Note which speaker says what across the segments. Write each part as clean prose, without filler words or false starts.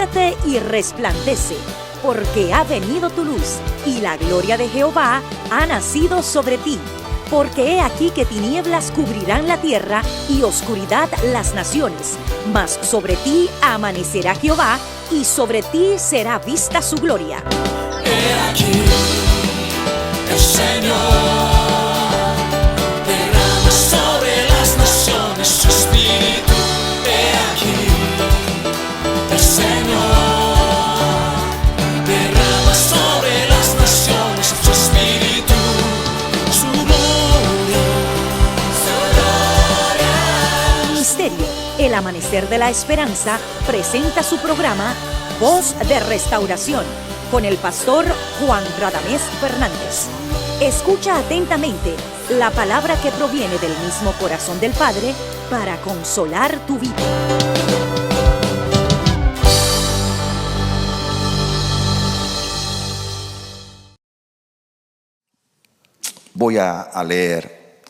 Speaker 1: levántate y resplandece, porque ha venido tu luz, y la gloria de Jehová ha nacido sobre ti. Porque he aquí que tinieblas cubrirán la tierra, y oscuridad las naciones. Mas sobre ti amanecerá Jehová, y sobre ti será vista su gloria.
Speaker 2: He aquí, el Señor derrama sobre las naciones su espíritu. He aquí, el Señor derrama sobre las naciones su espíritu, su gloria, su gloria.
Speaker 1: Ministerio El Amanecer de la Esperanza presenta su programa Voz de Restauración con el pastor Juan Radamés Fernández. Escucha atentamente la palabra que proviene del mismo corazón del Padre para consolar tu vida.
Speaker 3: Voy a leer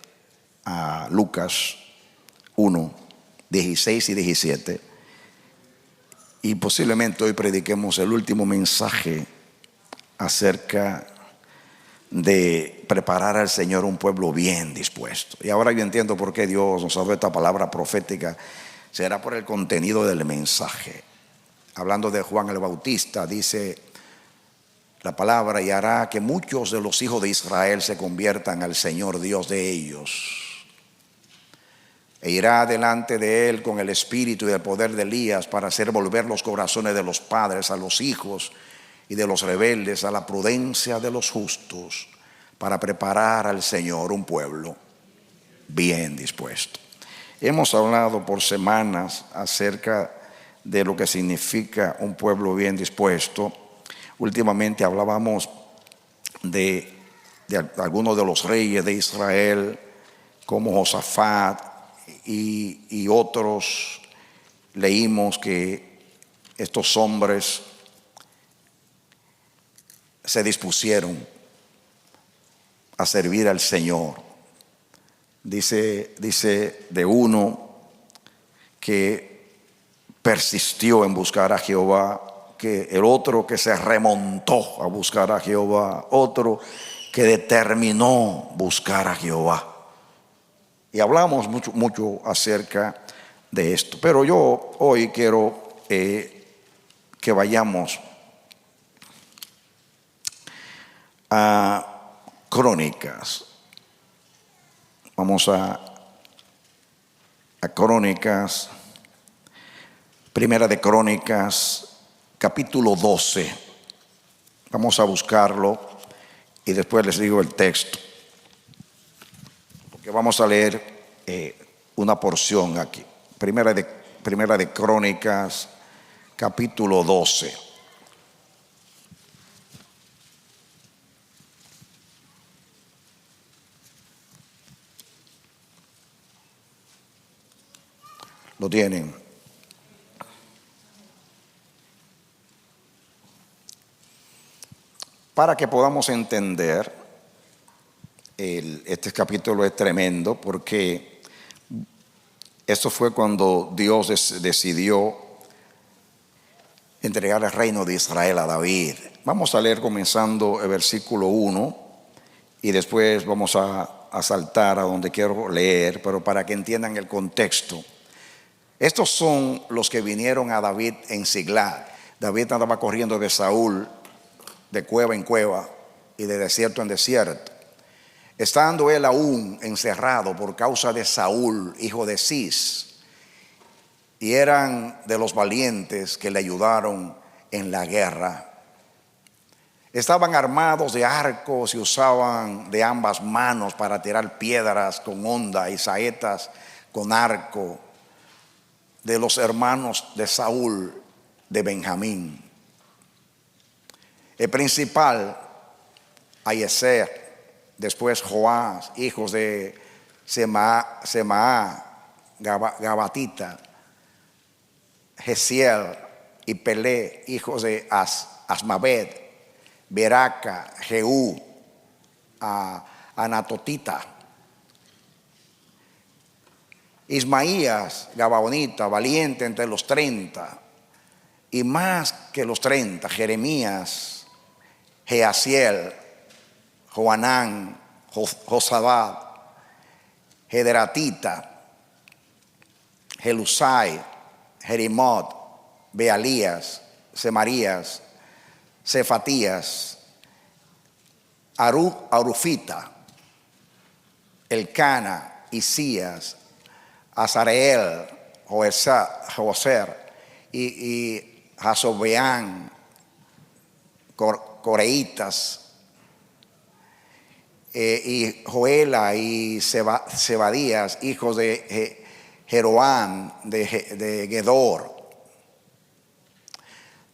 Speaker 3: a Lucas 1, 16 y 17. Y posiblemente hoy prediquemos el último mensaje acerca de preparar al Señor un pueblo bien dispuesto. Y ahora yo entiendo por qué Dios nos ha dado esta palabra profética. Será por el contenido del mensaje. Hablando de Juan el Bautista, dice la palabra: y hará que muchos de los hijos de Israel se conviertan al Señor Dios de ellos. E irá delante de él con el espíritu y el poder de Elías para hacer volver los corazones de los padres a los hijos y de los rebeldes a la prudencia de los justos, para preparar al Señor un pueblo bien dispuesto. Hemos hablado por semanas acerca de lo que significa un pueblo bien dispuesto. Últimamente hablábamos de algunos de los reyes de Israel, como Josafat y otros. Leímos que estos hombres se dispusieron a servir al Señor. Dice de uno que persistió en buscar a Jehová, que el otro que se remontó a buscar a Jehová, otro que determinó buscar a Jehová. Y hablamos mucho acerca de esto. Pero yo hoy quiero que vayamos a Crónicas. Vamos a Crónicas, Primera de Crónicas, capítulo 12. Vamos a buscarlo y después les digo el texto, porque vamos a leer una porción aquí. Primera de Crónicas, capítulo 12. ¿Lo tienen? Para que podamos entender, este capítulo es tremendo, porque esto fue cuando Dios decidió entregar el reino de Israel a David. Vamos a leer comenzando el versículo 1 y después vamos a saltar a donde quiero leer, pero para que entiendan el contexto. Estos son los que vinieron a David en Siglag. David andaba corriendo de Saúl de cueva en cueva y de desierto en desierto, estando él aún encerrado por causa de Saúl, hijo de Cis, y eran de los valientes que le ayudaron en la guerra. Estaban armados de arcos y usaban de ambas manos para tirar piedras con honda y saetas con arco, de los hermanos de Saúl de Benjamín. El principal, Aiezer, después Joás, hijos de Semaá, Gabatita, Gesiel y Pelé, hijos de Asmaved, Beraca, Jehú, Anatotita, Ismaías, Gabaonita, valiente entre los 30, y más que los 30, Jeremías, Jeasiel, Joanán, Josabad, Gederatita, Jelusai, Jerimot, Bealías, Semarías, Cefatías, Arufita, Elcana, Isías, Azareel, Joser y Jasobeán, Coreitas, y Joela y Zebadías, hijos de Jeroam, de Gedor.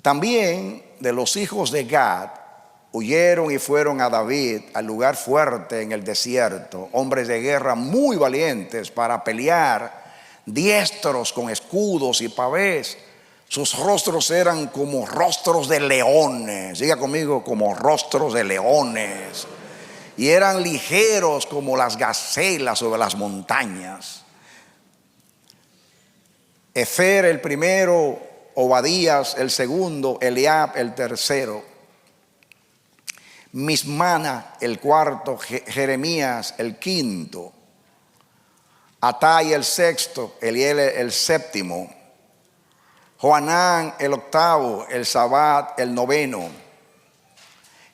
Speaker 3: También de los hijos de Gad huyeron y fueron a David al lugar fuerte en el desierto, hombres de guerra muy valientes para pelear, diestros con escudos y pavés. Sus rostros eran como rostros de leones, diga conmigo, como rostros de leones, y eran ligeros como las gacelas sobre las montañas. Efer el primero, Obadías el segundo, Eliab el tercero, Mismana el cuarto, Jeremías el quinto, Atai el sexto, Eliel el séptimo, Joanán el octavo, Elzabat el noveno,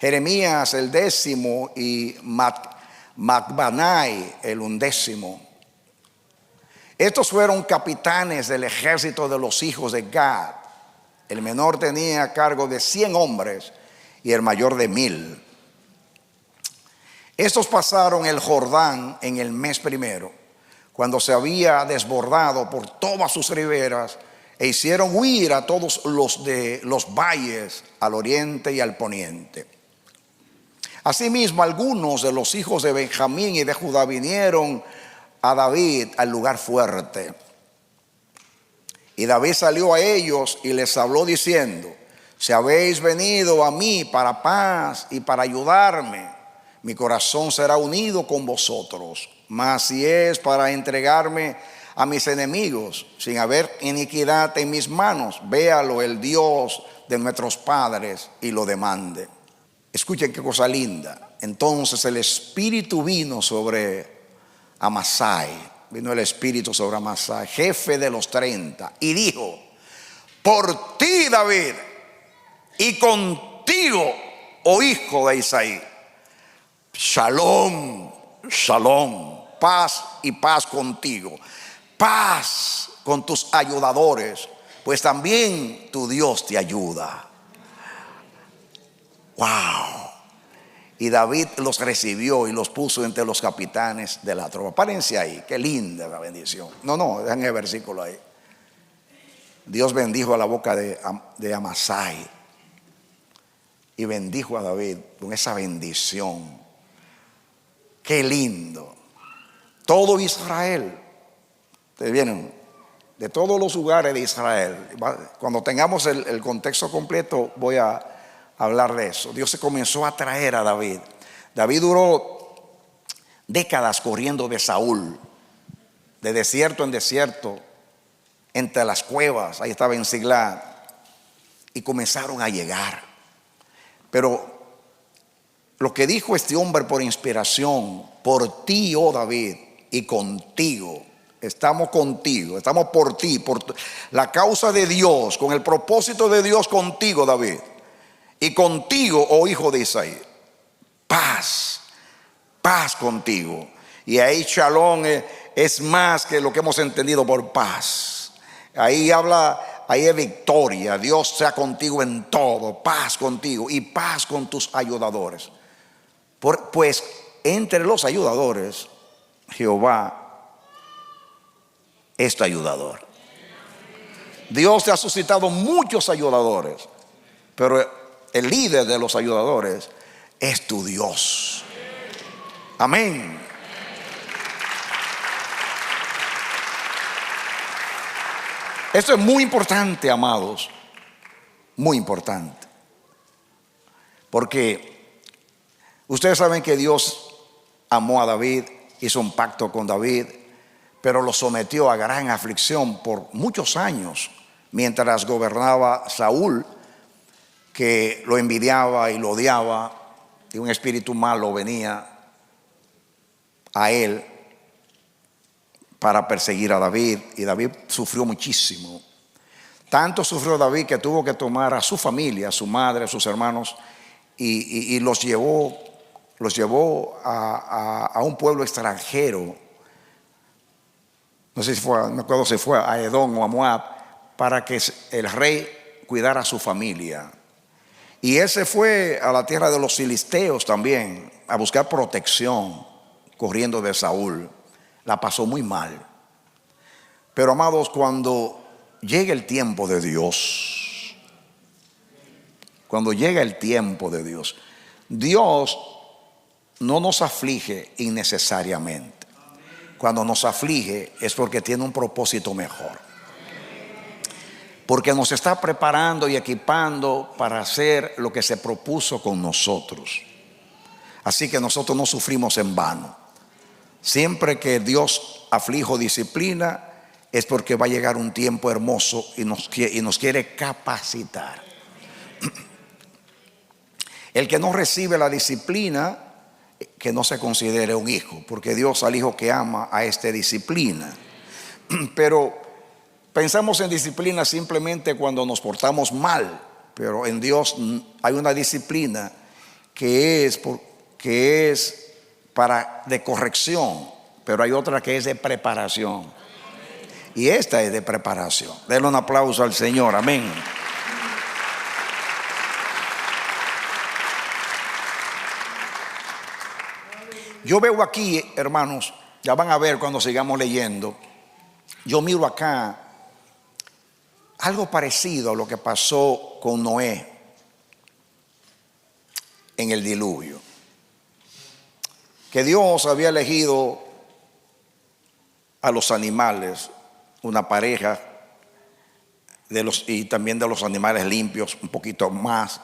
Speaker 3: Jeremías el décimo y Macbanai el undécimo. Estos fueron capitanes del ejército de los hijos de Gad. El menor tenía a cargo de 100 hombres y el mayor de 1000. Estos pasaron el Jordán en el mes primero, cuando se había desbordado por todas sus riberas, e hicieron huir a todos los de los valles al oriente y al poniente. Asimismo, algunos de los hijos de Benjamín y de Judá vinieron a David al lugar fuerte. Y David salió a ellos y les habló diciendo: si habéis venido a mí para paz y para ayudarme, mi corazón será unido con vosotros. Mas si es para entregarme a mis enemigos, sin haber iniquidad en mis manos, véalo el Dios de nuestros padres y lo demande. Escuchen qué cosa linda. Entonces el Espíritu vino sobre Amasai, vino el Espíritu sobre Amasai, jefe de los 30, y dijo: por ti, David, y contigo, oh hijo de Isaí, shalom, shalom, paz y paz contigo, paz con tus ayudadores, pues también tu Dios te ayuda. Wow. Y David los recibió y los puso entre los capitanes de la tropa. Párense ahí, qué linda la bendición. No, dejen el versículo ahí. Dios bendijo a la boca de Amasai y bendijo a David con esa bendición. Qué lindo. Todo Israel, ustedes vienen de todos los lugares de Israel. Cuando tengamos el contexto completo voy a hablar de eso. Dios se comenzó a traer a David. David duró décadas corriendo de Saúl, de desierto en desierto, entre las cuevas. Ahí estaba en Siglag, y comenzaron a llegar. Pero lo que dijo este hombre por inspiración: por ti, oh David, y contigo. Estamos contigo, estamos por ti, por la causa de Dios, con el propósito de Dios contigo, David. Y contigo, oh hijo de Isaí, paz, paz contigo. Y ahí shalom es más que lo que hemos entendido por paz. Ahí habla, ahí es victoria. Dios sea contigo en todo, paz contigo y paz con tus ayudadores. Pues entre los ayudadores, Jehová es tu ayudador. Dios te ha suscitado muchos ayudadores, pero el líder de los ayudadores es tu Dios. Amén. Esto es muy importante, amados, muy importante, porque ustedes saben que Dios amó a David, hizo un pacto con David, pero lo sometió a gran aflicción por muchos años. mientras gobernaba Saúl, que lo envidiaba y lo odiaba, y un espíritu malo venía a él para perseguir a David, y David sufrió muchísimo. Tanto sufrió David que tuvo que tomar a su familia, a su madre, a sus hermanos, y los llevó a un pueblo extranjero. No sé si fue, no me acuerdo si fue a Edom o a Moab, para que el rey cuidara a su familia. Y él se fue a la tierra de los filisteos también, a buscar protección, corriendo de Saúl. La pasó muy mal. Pero amados, cuando llega el tiempo de Dios, Dios no nos aflige innecesariamente. Cuando nos aflige es porque tiene un propósito mejor, porque nos está preparando y equipando para hacer lo que se propuso con nosotros. Así que nosotros no sufrimos en vano. Siempre que Dios aflige o disciplina es porque va a llegar un tiempo hermoso y nos quiere capacitar. El que no recibe la disciplina, que no se considere un hijo, porque Dios al hijo que ama a este disciplina. Pero pensamos en disciplina simplemente cuando nos portamos mal, pero en Dios hay una disciplina que es de corrección, pero hay otra que es de preparación. Y esta es de preparación. Denle un aplauso al Señor, amén. Yo veo aquí, hermanos, ya van a ver cuando sigamos leyendo, yo miro acá algo parecido a lo que pasó con Noé en el diluvio. Que Dios había elegido a los animales, una pareja y también de los animales limpios, un poquito más.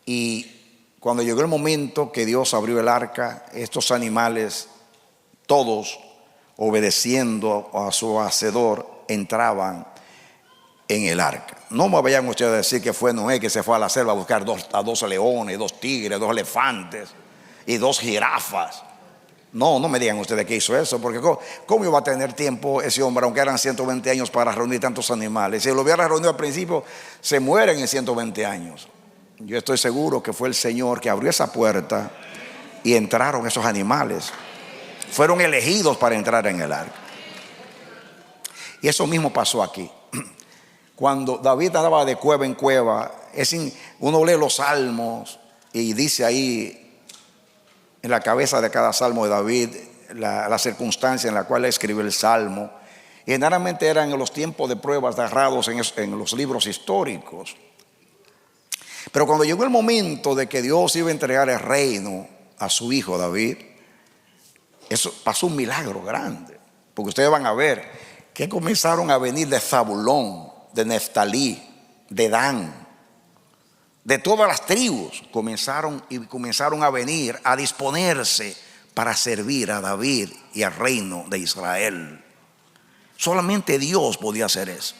Speaker 3: Y cuando llegó el momento que Dios abrió el arca, estos animales, todos obedeciendo a su hacedor, entraban en el arca. No me vayan ustedes a decir que fue Noé que se fue a la selva a buscar a dos leones, 2 tigres, 2 elefantes y 2 jirafas. No me digan ustedes que hizo eso, porque ¿cómo iba a tener tiempo ese hombre, aunque eran 120 años, para reunir tantos animales? Si lo hubiera reunido al principio, se mueren en 120 años. Yo estoy seguro que fue el Señor que abrió esa puerta y entraron esos animales. Fueron elegidos para entrar en el arca. Y eso mismo pasó aquí. Cuando David andaba de cueva en cueva, uno lee los salmos y dice ahí en la cabeza de cada salmo de David la circunstancia en la cual escribió el salmo. Y generalmente eran en los tiempos de pruebas narrados en los libros históricos. Pero cuando llegó el momento de que Dios iba a entregar el reino a su hijo David, eso pasó un milagro grande. Porque ustedes van a ver que comenzaron a venir de Zabulón, de Neftalí, de Dan, de todas las tribus. Comenzaron a venir a disponerse para servir a David y al reino de Israel. Solamente Dios podía hacer eso,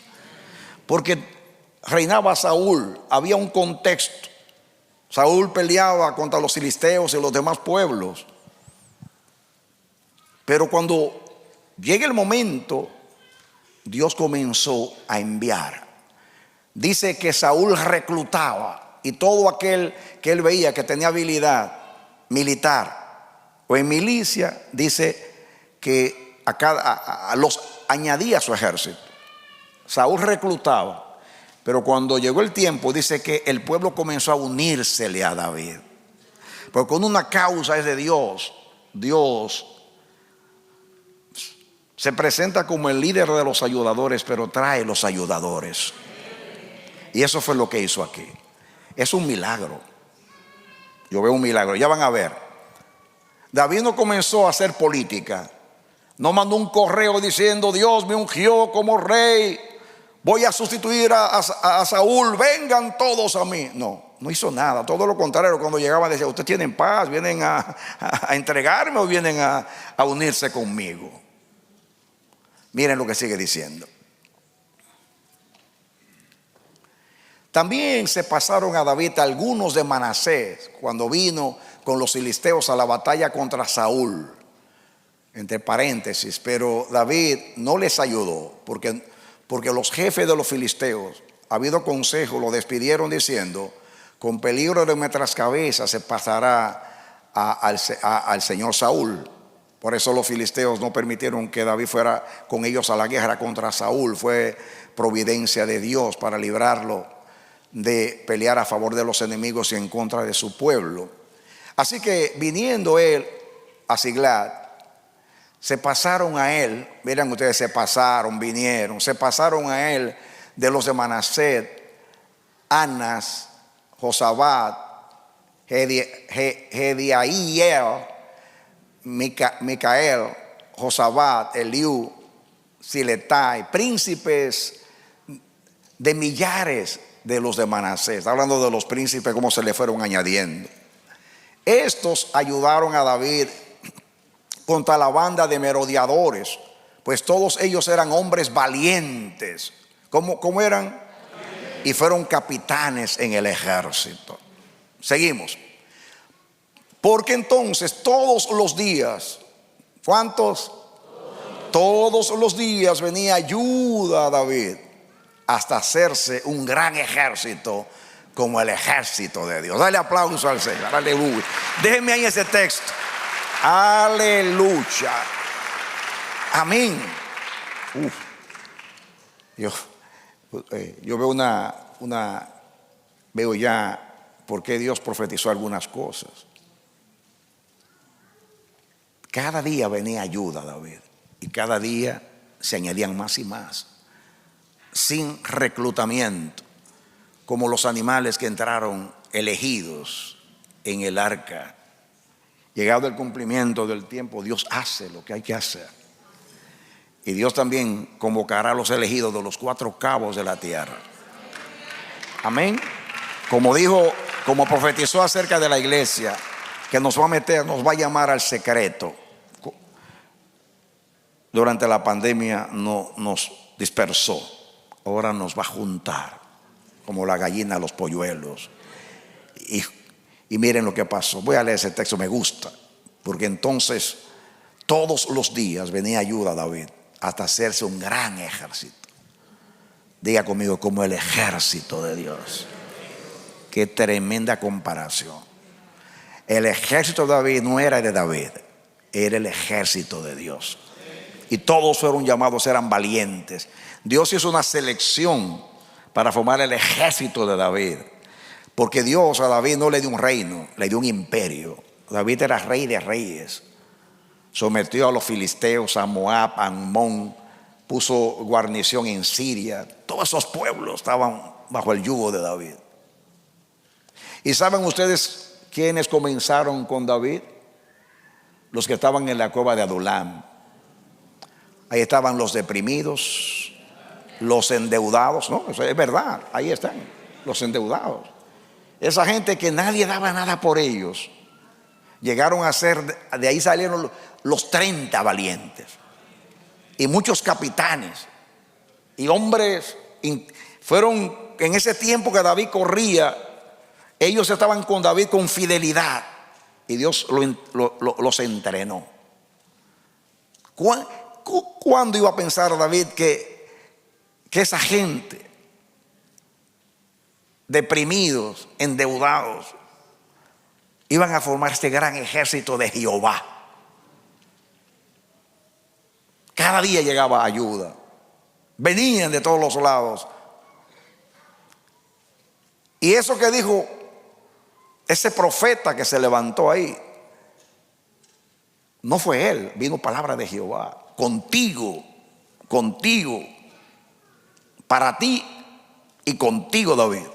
Speaker 3: porque reinaba Saúl, había un contexto. Saúl peleaba contra los filisteos y los demás pueblos. Pero cuando llega el momento, Dios comenzó a enviar. Dice que Saúl reclutaba, y todo aquel que él veía que tenía habilidad militar o en milicia, dice que los añadía a su ejército. Saúl reclutaba. Pero cuando llegó el tiempo, dice que el pueblo comenzó a unírsele a David. Porque cuando una causa es de Dios, Dios se presenta como el líder de los ayudadores, pero trae los ayudadores. Y eso fue lo que hizo aquí. Es un milagro. Yo veo un milagro. Ya van a ver. David no comenzó a hacer política. No mandó un correo diciendo: Dios me ungió como rey, voy a sustituir a Saúl, vengan todos a mí. No hizo nada. Todo lo contrario, cuando llegaban decía: ¿ustedes tienen paz? ¿Vienen a entregarme o vienen a unirse conmigo? Miren lo que sigue diciendo. También se pasaron a David algunos de Manasés cuando vino con los filisteos a la batalla contra Saúl. Entre paréntesis, pero David no les ayudó porque los jefes de los filisteos, habido consejo, lo despidieron diciendo: con peligro de nuestras cabezas se pasará al señor Saúl. Por eso los filisteos no permitieron que David fuera con ellos a la guerra contra Saúl. Fue providencia de Dios para librarlo de pelear a favor de los enemigos y en contra de su pueblo. Así que viniendo él a Siglag, se pasaron a él, miren ustedes, se pasaron a él de los de Manasés, Anas, Josabad, Jediael, Micael, Josabad, Eliú, Siletai, príncipes de millares de los de Manasés. Está hablando de los príncipes, como se le fueron añadiendo. Estos ayudaron a David contra la banda de merodeadores, pues todos ellos eran hombres valientes. ¿Cómo eran? Y fueron capitanes en el ejército. Seguimos. Porque entonces todos los días, ¿cuántos? Todos los días venía ayuda a David hasta hacerse un gran ejército como el ejército de Dios. Dale aplauso al Señor, aleluya. Déjenme ahí ese texto. Aleluya. Amén. Yo veo ya por qué Dios profetizó algunas cosas. Cada día venía ayuda a David y cada día se añadían más y más, sin reclutamiento, como los animales que entraron elegidos en el arca. Llegado el cumplimiento del tiempo, Dios hace lo que hay que hacer. Y Dios también convocará a los elegidos de los 4 cabos de la tierra. Amén. Como dijo, como profetizó acerca de la iglesia, que nos va a llamar al secreto. Durante la pandemia no nos dispersó, ahora nos va a juntar como la gallina a los polluelos. Y miren lo que pasó. Voy a leer ese texto, me gusta, porque entonces todos los días venía ayuda a David hasta hacerse un gran ejército. Diga conmigo, como el ejército de Dios. Qué tremenda comparación. El ejército de David no era de David, era el ejército de Dios. Y todos fueron llamados, eran valientes. Dios hizo una selección para formar el ejército de David, porque Dios a David no le dio un reino, le dio un imperio. David era rey de reyes. Sometió a los filisteos, a Moab, a Amón, puso guarnición en Siria. Todos esos pueblos estaban bajo el yugo de David. ¿Y saben ustedes quiénes comenzaron con David? Los que estaban en la cueva de Adulam. Ahí estaban los deprimidos, los endeudados. No, eso es verdad, ahí están los endeudados. Esa gente que nadie daba nada por ellos. Llegaron a ser, de ahí salieron los 30 valientes y muchos capitanes y hombres. Fueron en ese tiempo que David corría, ellos estaban con David con fidelidad y Dios los entrenó. ¿Cuándo iba a pensar David que esa gente, deprimidos, endeudados, iban a formar este gran ejército de Jehová? Cada día llegaba ayuda, venían de todos los lados. Y eso que dijo ese profeta que se levantó ahí, no fue él, vino palabra de Jehová. Contigo, para ti y contigo, David,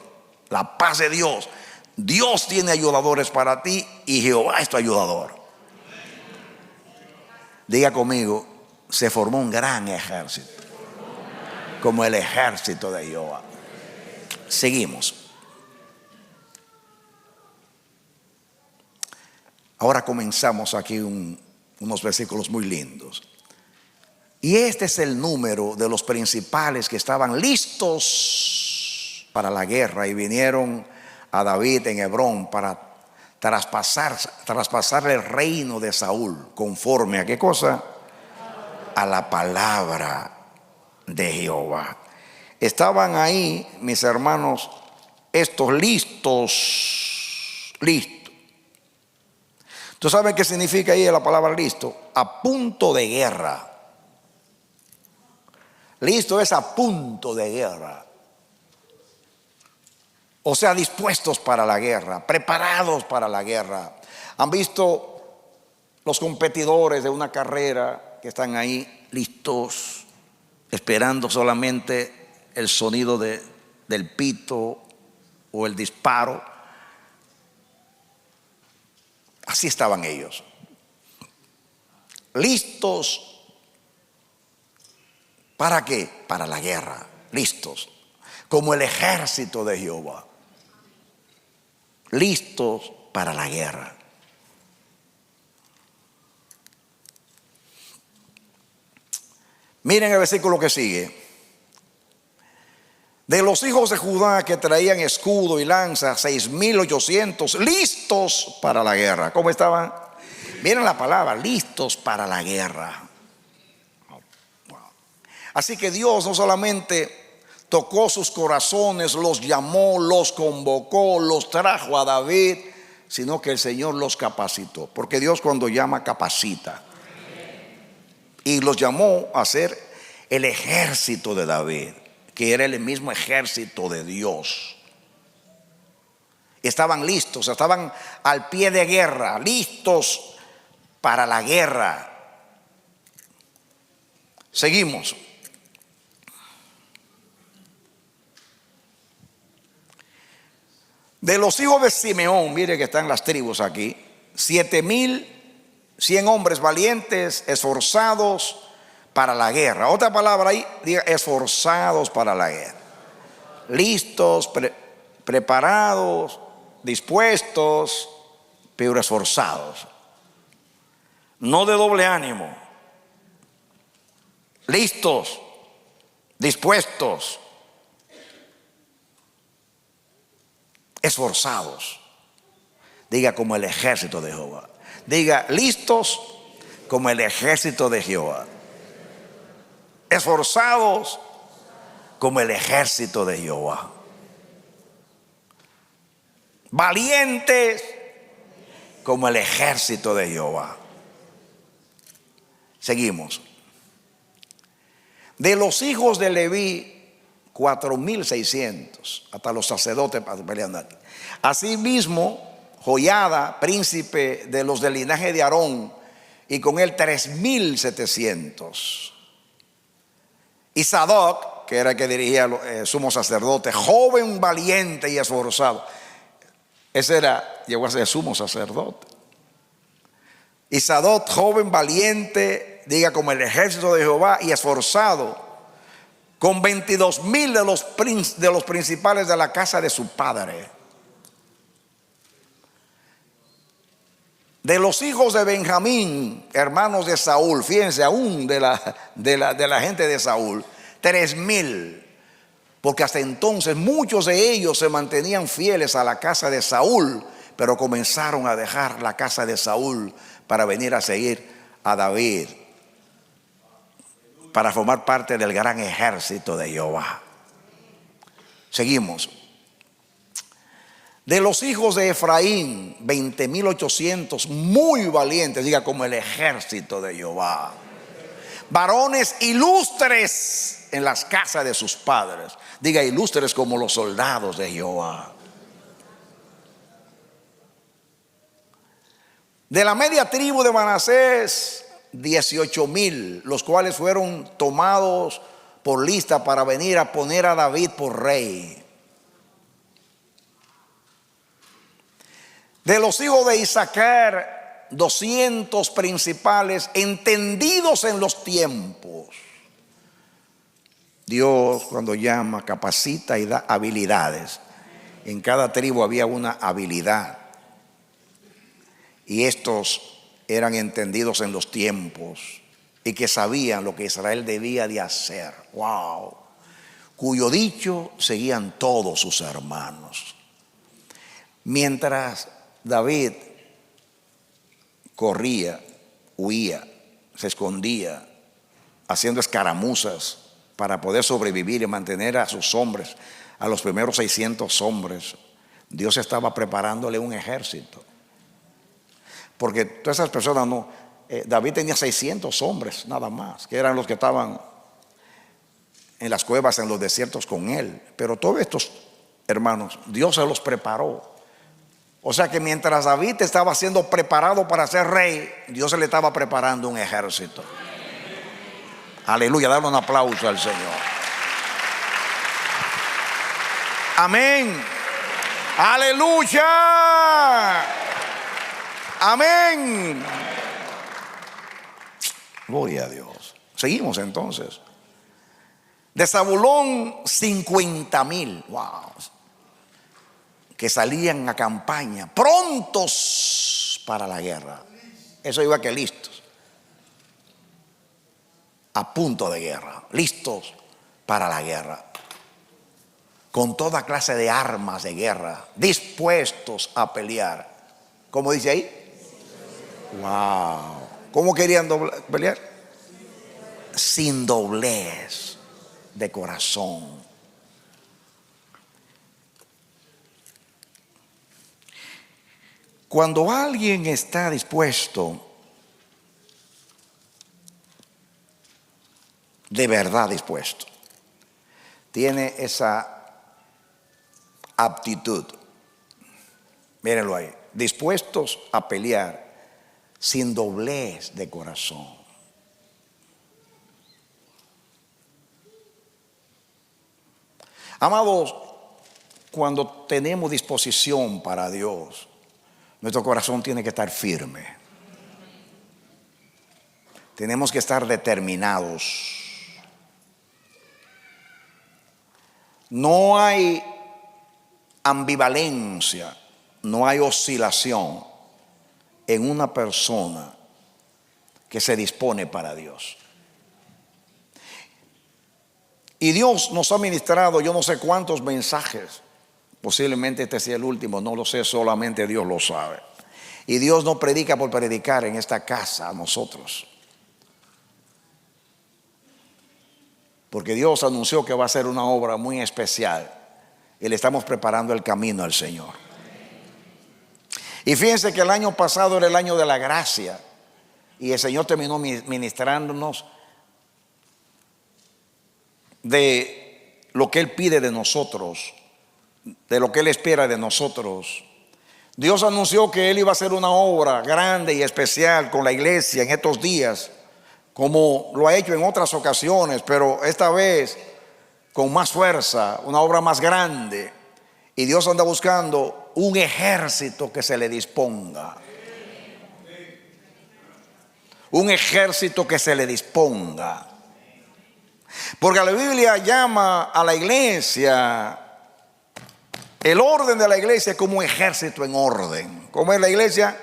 Speaker 3: la paz de Dios. Dios tiene ayudadores para ti y Jehová es tu ayudador. Diga conmigo, se formó un gran ejército, como el ejército de Jehová. Seguimos. Ahora comenzamos aquí unos versículos muy lindos. Y este es el número de los principales que estaban listos para la guerra y vinieron a David en Hebrón para traspasarle el reino de Saúl, conforme a qué cosa, a la palabra de Jehová. Estaban ahí, mis hermanos, estos listos. ¿Tú sabes qué significa ahí la palabra listo? A punto de guerra. Listo es a punto de guerra. O sea, dispuestos para la guerra, preparados para la guerra. Han visto los competidores de una carrera que están ahí listos, esperando solamente el sonido del pito o el disparo. Así estaban ellos, listos. ¿Para qué? Para la guerra, listos, como el ejército de Jehová, listos para la guerra. Miren el versículo que sigue. De los hijos de Judá que traían escudo y lanza, 6,800 listos para la guerra. ¿Cómo estaban? Miren la palabra, listos para la guerra. Así que Dios no solamente tocó sus corazones, los llamó, los convocó, los trajo a David, sino que el Señor los capacitó. Porque Dios cuando llama, capacita. Y los llamó a ser el ejército de David, que era el mismo ejército de Dios. Estaban listos, estaban al pie de guerra, listos para la guerra. Seguimos. De los hijos de Simeón, mire que están las tribus aquí, 7,100 hombres valientes, esforzados para la guerra. Otra palabra ahí, diga esforzados para la guerra. Listos, preparados, dispuestos, pero esforzados. No de doble ánimo. Listos, dispuestos, esforzados. Diga como el ejército de Jehová. Diga listos como el ejército de Jehová. Esforzados como el ejército de Jehová. Valientes como el ejército de Jehová. Seguimos. De los hijos de Leví, 4,600, hasta los sacerdotes peleando aquí. Asimismo, Joiada, príncipe de los del linaje de Aarón, y con él 3,700. Y Sadoc, que era el que dirigía el sumo sacerdote, joven, valiente y esforzado. Ese llegó a ser sumo sacerdote. Y Sadoc, joven, valiente, diga como el ejército de Jehová, y esforzado, con 22,000 de los principales de la casa de su padre. De los hijos de Benjamín, hermanos de Saúl, fíjense, aún de la gente de Saúl, 3,000, porque hasta entonces muchos de ellos se mantenían fieles a la casa de Saúl, pero comenzaron a dejar la casa de Saúl para venir a seguir a David, para formar parte del gran ejército de Jehová. Seguimos. De los hijos de Efraín, 20,800, muy valientes, diga como el ejército de Jehová. Varones ilustres en las casas de sus padres, diga ilustres como los soldados de Jehová. De la media tribu de Manasés, 18,000, los cuales fueron tomados por lista para venir a poner a David por rey. De los hijos de Isaacar, 200 principales, entendidos en los tiempos. Dios cuando llama, capacita y da habilidades. En cada tribu había una habilidad. Y estos eran entendidos en los tiempos y que sabían lo que Israel debía de hacer. Wow. cuyo dicho seguían todos sus hermanos. Mientras David corría, huía, se escondía, haciendo escaramuzas para poder sobrevivir y mantener a sus hombres, a los primeros 600 hombres, Dios estaba preparándole un ejército. Porque todas esas personas no, David tenía 600 hombres nada más, que eran los que estaban en las cuevas, en los desiertos con él. Pero todos estos hermanos, Dios se los preparó. O sea que mientras David estaba siendo preparado para ser rey, Dios se le estaba preparando un ejército. Aleluya, dale un aplauso al Señor. Amén. Aleluya. Amén. Gloria a Dios. Seguimos entonces. De Zabulón 50,000. Wow. Que salían a campaña, prontos para la guerra. Eso iba que listos. A punto de guerra, listos para la guerra, con toda clase de armas de guerra, dispuestos a pelear. ¿Cómo dice ahí? Wow. ¿Cómo querían pelear? Sin doblez de corazón. Cuando alguien está dispuesto, de verdad dispuesto, tiene esa aptitud, mírenlo ahí, dispuestos a pelear sin doblez de corazón. Amados, cuando tenemos disposición para Dios, nuestro corazón tiene que estar firme. Tenemos que estar determinados. No hay ambivalencia, no hay oscilación en una persona que se dispone para Dios. Y Dios nos ha ministrado yo no sé cuántos mensajes. Posiblemente este sea el último, no lo sé, solamente Dios lo sabe. Y Dios no predica por predicar en esta casa a nosotros. Porque Dios anunció que va a hacer una obra muy especial y le estamos preparando el camino al Señor. Y fíjense que el año pasado era el año de la gracia y el Señor terminó ministrándonos de lo que Él pide de nosotros, de lo que Él espera de nosotros. Dios anunció que Él iba a hacer una obra grande y especial con la iglesia en estos días, como lo ha hecho en otras ocasiones, pero esta vez con más fuerza, una obra más grande. Y Dios anda buscando un ejército que se le disponga. Un ejército que se le disponga. Porque la Biblia llama a la iglesia, el orden de la iglesia, como un ejército en orden. ¿Cómo es la iglesia?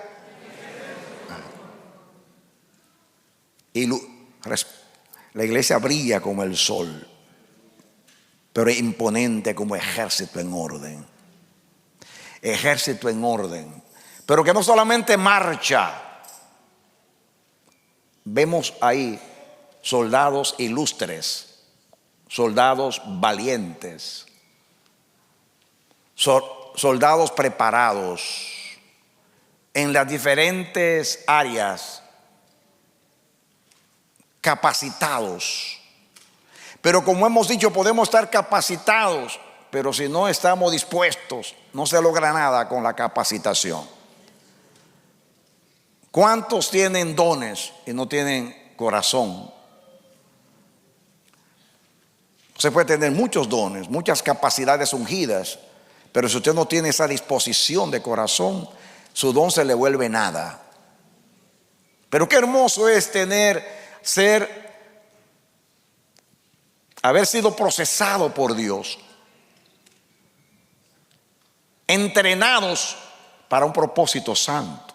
Speaker 3: Y la iglesia brilla como el sol, pero es imponente como ejército en orden. Ejército en orden, pero que no solamente marcha. Vemos ahí soldados ilustres, soldados valientes, soldados preparados en las diferentes áreas, capacitados. Pero como hemos dicho, podemos estar capacitados, pero si no estamos dispuestos, no se logra nada con la capacitación. ¿Cuántos tienen dones y no tienen corazón? Se puede tener muchos dones, muchas capacidades ungidas, pero si usted no tiene esa disposición de corazón, su don se le vuelve nada. Pero qué hermoso es haber sido procesado por Dios, entrenados para un propósito santo.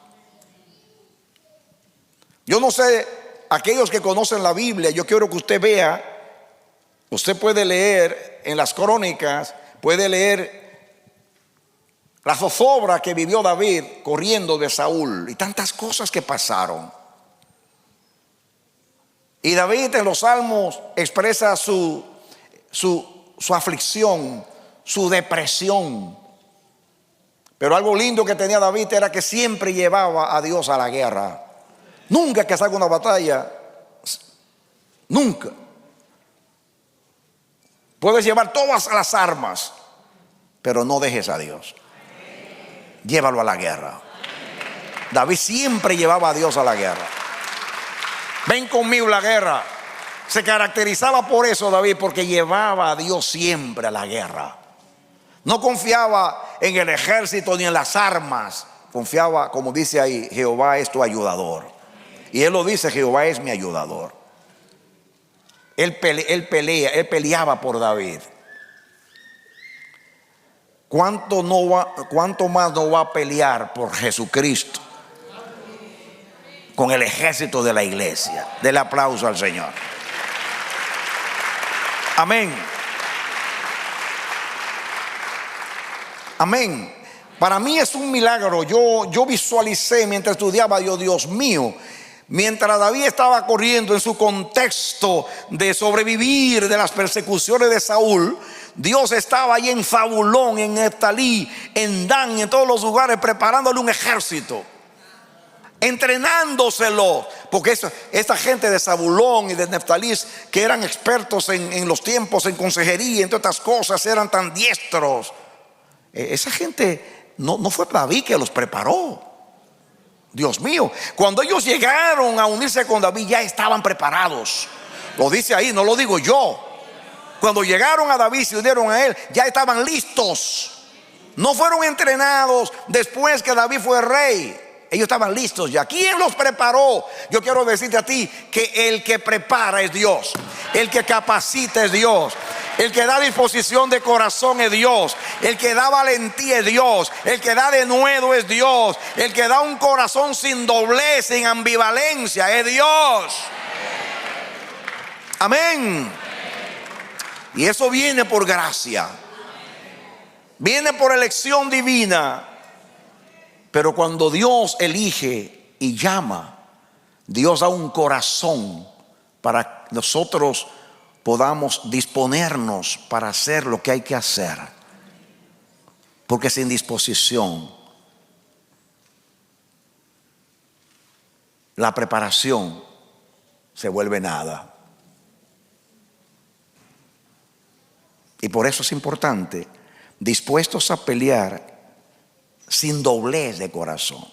Speaker 3: Yo no sé, aquellos que conocen la Biblia, yo quiero que usted vea Usted puede leer en las crónicas, puede leer la zozobra que vivió David corriendo de Saúl y tantas cosas que pasaron. Y David en los salmos expresa su aflicción, su depresión. Pero algo lindo que tenía David era que siempre llevaba a Dios a la guerra. Nunca que salga una batalla, nunca. Puedes llevar todas las armas, pero no dejes a Dios. Llévalo a la guerra. David siempre llevaba a Dios a la guerra. Ven conmigo a la guerra. Se caracterizaba por eso David, porque llevaba a Dios siempre a la guerra. No confiaba en el ejército ni en las armas. Confiaba, como dice ahí, Jehová es tu ayudador. Y él lo dice, Jehová es mi ayudador. Él peleaba por David. ¿Cuánto más no va a pelear por Jesucristo con el ejército de la iglesia? Del aplauso al Señor. Amén. Amén. Para mí es un milagro. Yo visualicé mientras estudiaba, Dios mío, mientras David estaba corriendo en su contexto de sobrevivir de las persecuciones de Saúl, Dios estaba ahí en Zabulón, en Neftalí, en Dan, en todos los lugares, preparándole un ejército, entrenándoselo. Porque esta gente de Zabulón y de Neftalí, que eran expertos en los tiempos, en consejería, entre otras cosas, eran tan diestros. Esa gente no fue David que los preparó. Dios mío, cuando ellos llegaron a unirse con David, ya estaban preparados. Lo dice ahí, no lo digo yo. Cuando llegaron a David, se unieron a él, ya estaban listos. No fueron entrenados después que David fue rey. Ellos estaban listos ya. ¿Quién los preparó? Yo quiero decirte a ti que el que prepara es Dios. El que capacita es Dios. El que da disposición de corazón es Dios. El que da valentía es Dios. El que da denuedo es Dios. El que da un corazón sin doblez, sin ambivalencia es Dios. Amén. Y eso viene por gracia. Viene por elección divina. Pero cuando Dios elige y llama, Dios da un corazón para nosotros podamos disponernos para hacer lo que hay que hacer. Porque sin disposición, la preparación se vuelve nada. Y por eso es importante, dispuestos a pelear sin doblez de corazón.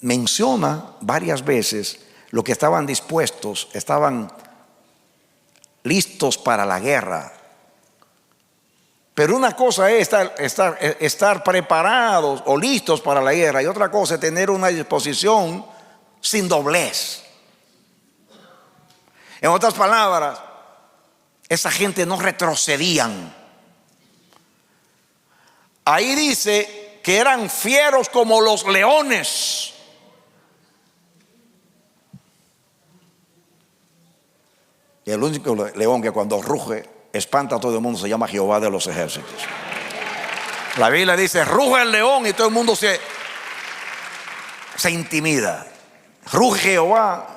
Speaker 3: Menciona varias veces lo que estaban dispuestos, estaban listos para la guerra. Pero una cosa es estar preparados o listos para la guerra, y otra cosa es tener una disposición sin doblez. En otras palabras, esa gente no retrocedían. Ahí dice que eran fieros como los leones. Y el único león que cuando ruge espanta a todo el mundo se llama Jehová de los ejércitos. La Biblia dice, ruge el león, y todo el mundo se intimida. Ruge Jehová,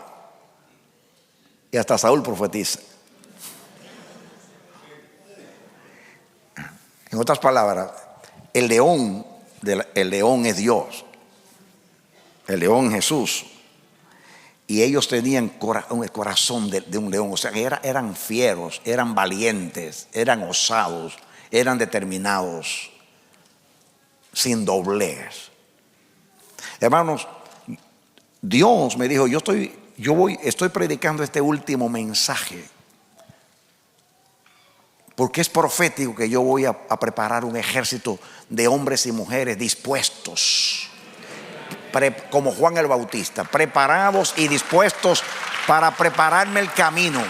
Speaker 3: y hasta Saúl profetiza. En otras palabras, el león es Dios. El león Jesús. Y ellos tenían el corazón de un león. O sea, eran fieros, eran valientes, eran osados, eran determinados, sin doblez. Hermanos, Dios me dijo, estoy predicando este último mensaje, porque es profético que yo voy a preparar un ejército de hombres y mujeres dispuestos, como Juan el Bautista, preparados y dispuestos para prepararme el camino.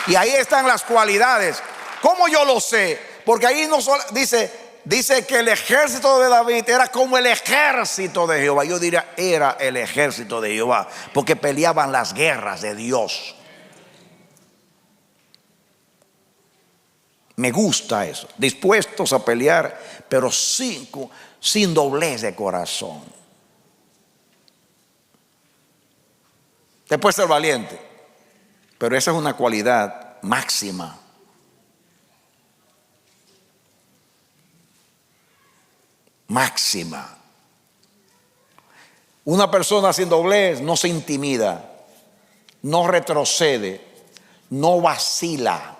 Speaker 3: Y ahí están las cualidades. ¿Cómo yo lo sé? Porque ahí no solo dice dice que el ejército de David era como el ejército de Jehová. Yo diría, era el ejército de Jehová, porque peleaban las guerras de Dios. Me gusta eso, dispuestos a pelear, pero sin doblez de corazón. Te puede ser valiente, pero esa es una cualidad máxima. Máxima. Una persona sin doblez no se intimida, no retrocede, no vacila,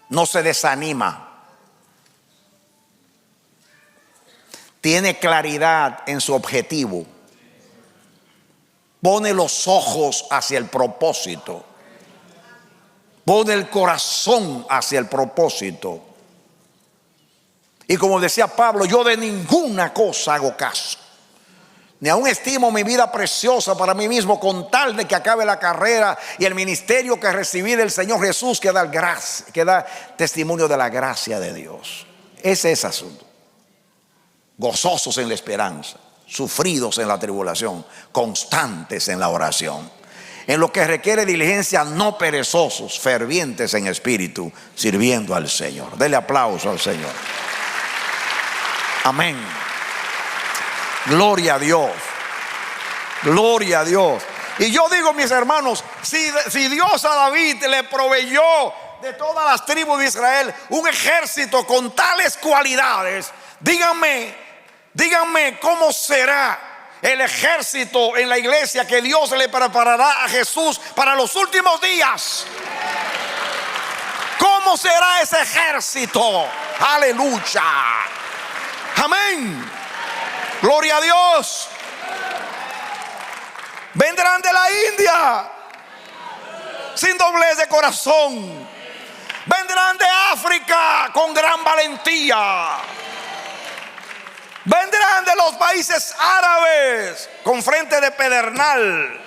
Speaker 3: no se desanima. Tiene claridad en su objetivo. Pone los ojos hacia el propósito. Pone el corazón hacia el propósito. Y como decía Pablo, yo de ninguna cosa hago caso, ni aún estimo mi vida preciosa para mí mismo, con tal de que acabe la carrera y el ministerio que recibí del Señor Jesús, que da testimonio de la gracia de Dios. Ese es el asunto. Gozosos en la esperanza, sufridos en la tribulación, constantes en la oración. En lo que requiere diligencia, no perezosos, fervientes en espíritu, sirviendo al Señor. Dele aplauso al Señor. Amén. Gloria a Dios. Gloria a Dios. Y yo digo, mis hermanos, si Dios a David le proveyó de todas las tribus de Israel un ejército con tales cualidades, díganme cómo será el ejército en la iglesia que Dios le preparará a Jesús para los últimos días. ¿Cómo será ese ejército? Aleluya. Amén. Gloria a Dios. Vendrán de la India sin doblez de corazón. Vendrán de África con gran valentía. Vendrán de los países árabes con frente de pedernal.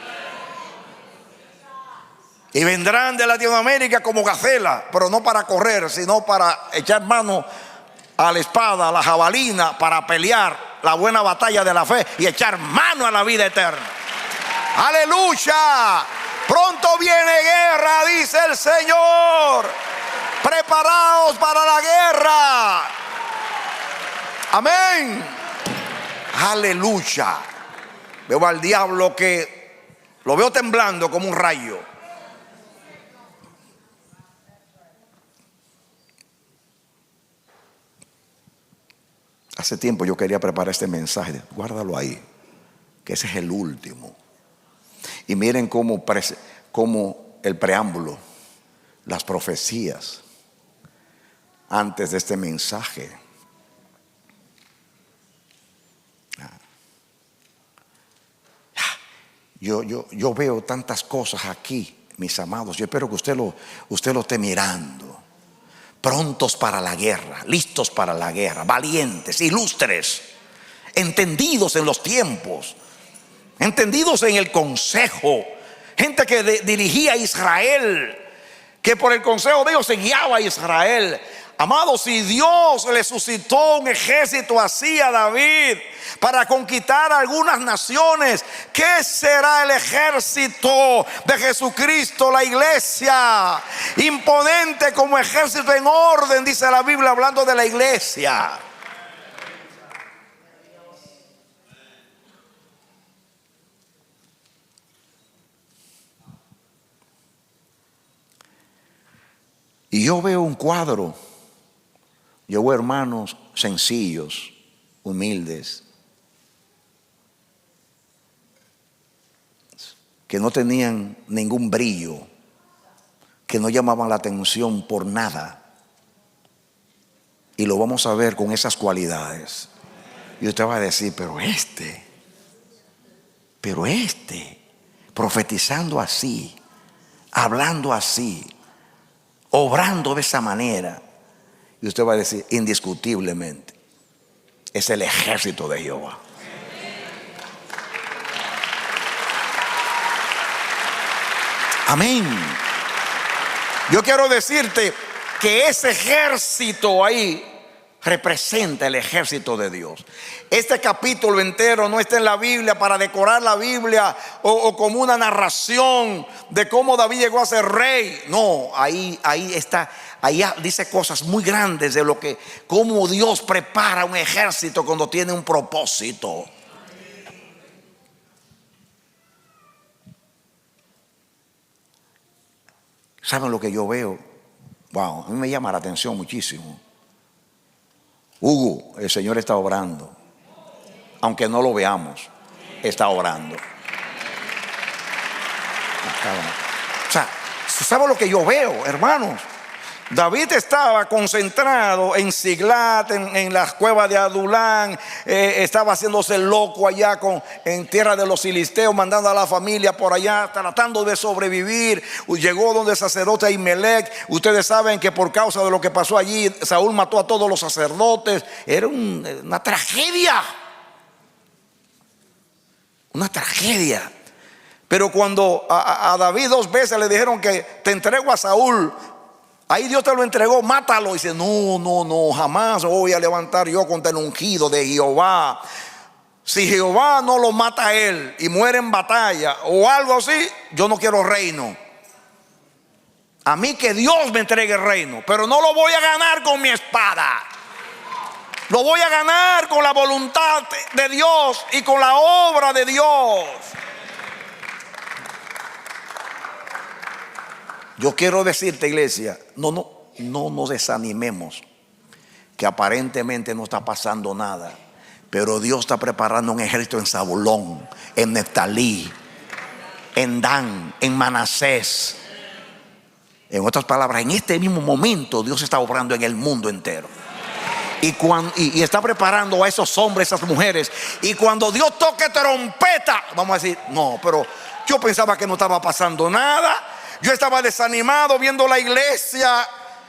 Speaker 3: Y vendrán de Latinoamérica como gacela, pero no para correr, sino para echar mano a la espada, a la jabalina, para pelear la buena batalla de la fe y echar mano a la vida eterna. Aleluya. Pronto viene guerra, dice el Señor. Preparaos para la guerra. Amén. Aleluya. Veo al diablo que lo veo temblando como un rayo. Hace tiempo yo quería preparar este mensaje. Guárdalo ahí, que ese es el último. Y miren cómo el preámbulo, las profecías antes de este mensaje. Yo veo tantas cosas aquí, mis amados. Yo espero que usted lo esté mirando. Prontos para la guerra, listos para la guerra, valientes, ilustres, entendidos en los tiempos, entendidos en el consejo. Gente que dirigía a Israel, que por el consejo de Dios se guiaba a Israel. Amados, si Dios le suscitó un ejército así a David para conquistar algunas naciones, ¿qué será el ejército de Jesucristo, la iglesia? Imponente como ejército en orden, dice la Biblia, hablando de la iglesia. Y yo veo un cuadro. Yo veo hermanos sencillos, humildes, que no tenían ningún brillo, que no llamaban la atención por nada. Y lo vamos a ver con esas cualidades. Y usted va a decir, pero este, profetizando así, hablando así, obrando de esa manera. Y usted va a decir, indiscutiblemente, es el ejército de Jehová. Amén. Yo quiero decirte que ese ejército ahí representa el ejército de Dios. Este capítulo entero no está en la Biblia para decorar la Biblia o como una narración de cómo David llegó a ser rey. No, ahí está, ahí dice cosas muy grandes de lo que, cómo Dios prepara un ejército cuando tiene un propósito. ¿Saben lo que yo veo? Wow, a mí me llama la atención muchísimo. Hugo, el Señor está obrando. Aunque no lo veamos, está obrando. O sea, ¿saben lo que yo veo, hermanos? David estaba concentrado en Siglat, en las cuevas de Adulán, estaba haciéndose loco allá en tierra de los filisteos, mandando a la familia por allá, tratando de sobrevivir. Llegó donde el sacerdote Ahimelech. Ustedes saben que por causa de lo que pasó allí, Saúl mató a todos los sacerdotes. Era una tragedia. Una tragedia. Pero cuando a David 2 veces le dijeron que te entrego a Saúl, ahí Dios te lo entregó, mátalo. Y dice, no, jamás voy a levantar yo contra el ungido de Jehová. Si Jehová no lo mata a él y muere en batalla o algo así, yo no quiero reino. A mí que Dios me entregue el reino, pero no lo voy a ganar con mi espada. Lo voy a ganar con la voluntad de Dios y con la obra de Dios. Yo quiero decirte, iglesia, no nos desanimemos, que aparentemente no está pasando nada, pero Dios está preparando un ejército en Zabulón, en Neftalí, en Dan, en Manasés. En otras palabras, en este mismo momento Dios está obrando en el mundo entero. Y está preparando a esos hombres, esas mujeres. Y cuando Dios toque trompeta, vamos a decir, no, pero yo pensaba que no estaba pasando nada. Yo estaba desanimado viendo la iglesia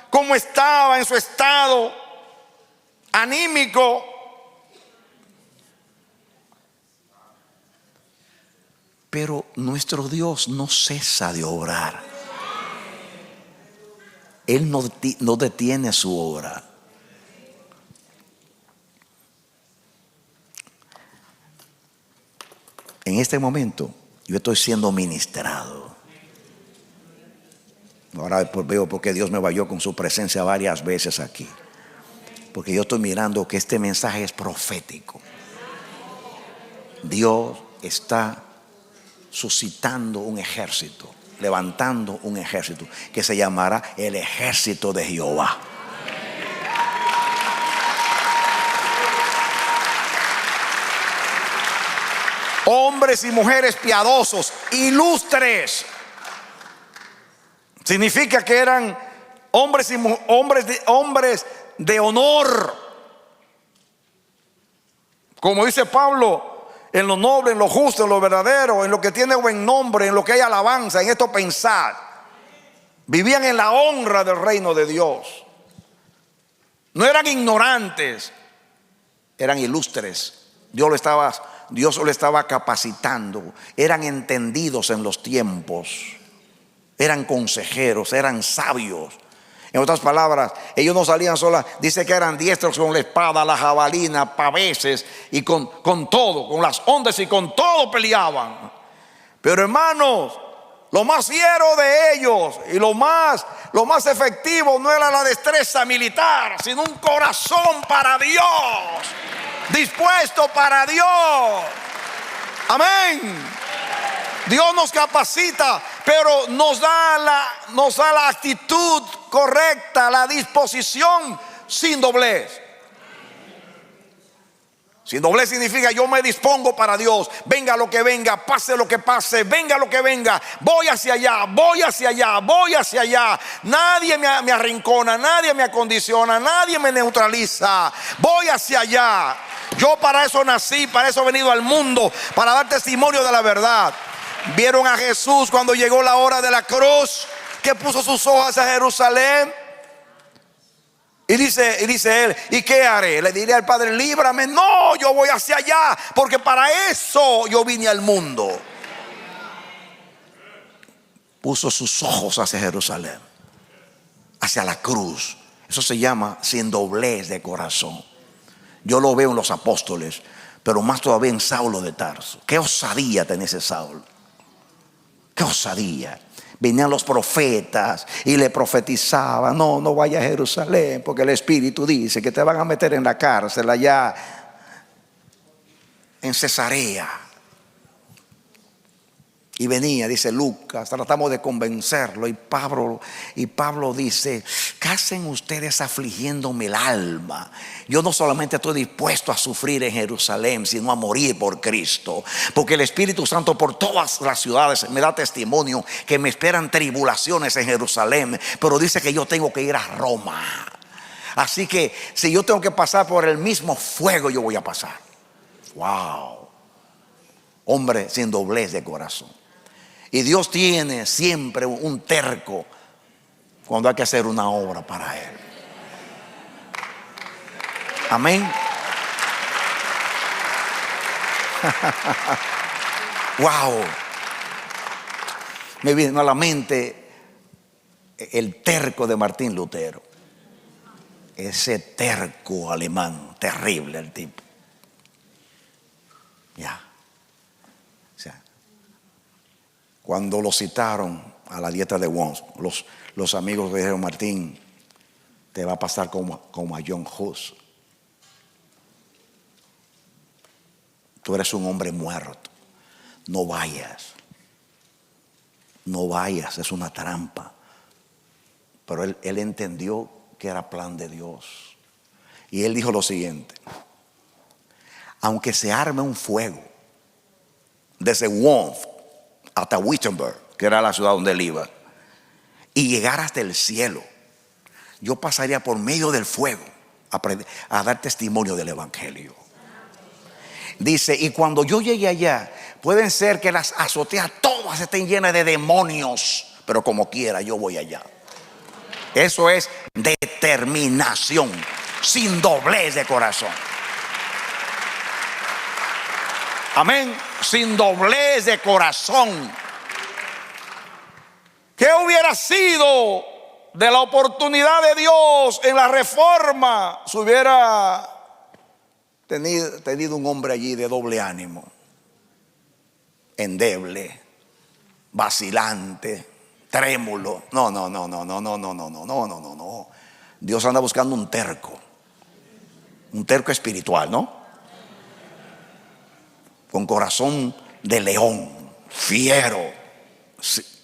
Speaker 3: cómo estaba en su estado anímico. Pero nuestro Dios no cesa de obrar. Él no detiene su obra. En este momento yo estoy siendo ministrado. Ahora veo por qué Dios me valió con su presencia varias veces aquí. Porque yo estoy mirando que este mensaje es profético. Dios está suscitando un ejército, levantando un ejército que se llamará el ejército de Jehová. Hombres y mujeres piadosos, ilustres. Significa que eran hombres de honor. Como dice Pablo, en lo noble, en lo justo, en lo verdadero, en lo que tiene buen nombre, en lo que hay alabanza, en esto pensar. Vivían en la honra del reino de Dios. No eran ignorantes, eran ilustres. Dios lo estaba capacitando. Eran entendidos en los tiempos. Eran consejeros, eran sabios. En otras palabras, ellos no salían solas. Dice que eran diestros con la espada, la jabalina, paveses y con todo, con las ondas y con todo peleaban. Pero hermanos, lo más fiero de ellos y lo más efectivo no era la destreza militar, sino un corazón para Dios, dispuesto para Dios. Amén. Dios nos capacita, pero nos da la actitud correcta, la disposición sin doblez. Sin doblez significa yo me dispongo para Dios. Venga lo que venga, pase lo que pase, venga lo que venga. Voy hacia allá, voy hacia allá, voy hacia allá. Nadie me arrincona, nadie me acondiciona, nadie me neutraliza. Voy hacia allá. Yo para eso nací, para eso he venido al mundo, para dar testimonio de la verdad. Vieron a Jesús cuando llegó la hora de la cruz, que puso sus ojos hacia Jerusalén. Y dice él, ¿y qué haré? Le diré al Padre, líbrame. No, yo voy hacia allá, porque para eso yo vine al mundo. Puso sus ojos hacia Jerusalén. hacia la cruz. Eso se llama sin doblez de corazón. Yo lo veo en los apóstoles, pero más todavía en Saulo de Tarso. Qué osadía tenía ese Saulo. Qué osadía. Venían los profetas y le profetizaban: no, no vaya a Jerusalén, porque el Espíritu dice que te van a meter en la cárcel allá en Cesarea. Y venía, dice Lucas, tratamos de convencerlo, y Pablo dice: ¿qué hacen ustedes afligiéndome el alma? Yo no solamente estoy dispuesto a sufrir en Jerusalén, sino a morir por Cristo, porque el Espíritu Santo por todas las ciudades me da testimonio que me esperan tribulaciones en Jerusalén, pero dice que yo tengo que ir a Roma. Así que si yo tengo que pasar por el mismo fuego, yo voy a pasar. Wow. Hombre sin doblez de corazón. Y Dios tiene siempre un terco cuando hay que hacer una obra para Él. Amén. Wow. Me vino a la mente el terco de Martín Lutero. Ese terco alemán, terrible el tipo. Ya. Cuando lo citaron a la dieta de Worms, los amigos le dijeron: Martín, te va a pasar como a John Hus. Tú eres un hombre muerto. No vayas. No vayas, es una trampa. Pero él entendió que era plan de Dios. Y él dijo lo siguiente: aunque se arme un fuego desde Worms hasta Wittenberg, que era la ciudad donde él iba, y llegar hasta el cielo, yo pasaría por medio del fuego a dar testimonio del evangelio. Dice: y cuando yo llegue allá, pueden ser que las azoteas todas estén llenas de demonios, pero como quiera yo voy allá. Eso es determinación, sin doblez de corazón. Amén. Sin doblez de corazón. ¿Qué hubiera sido de la oportunidad de Dios en la reforma si hubiera tenido un hombre allí de doble ánimo, endeble, vacilante, trémulo? No. Dios anda buscando un terco espiritual, ¿no? Con corazón de león, fiero,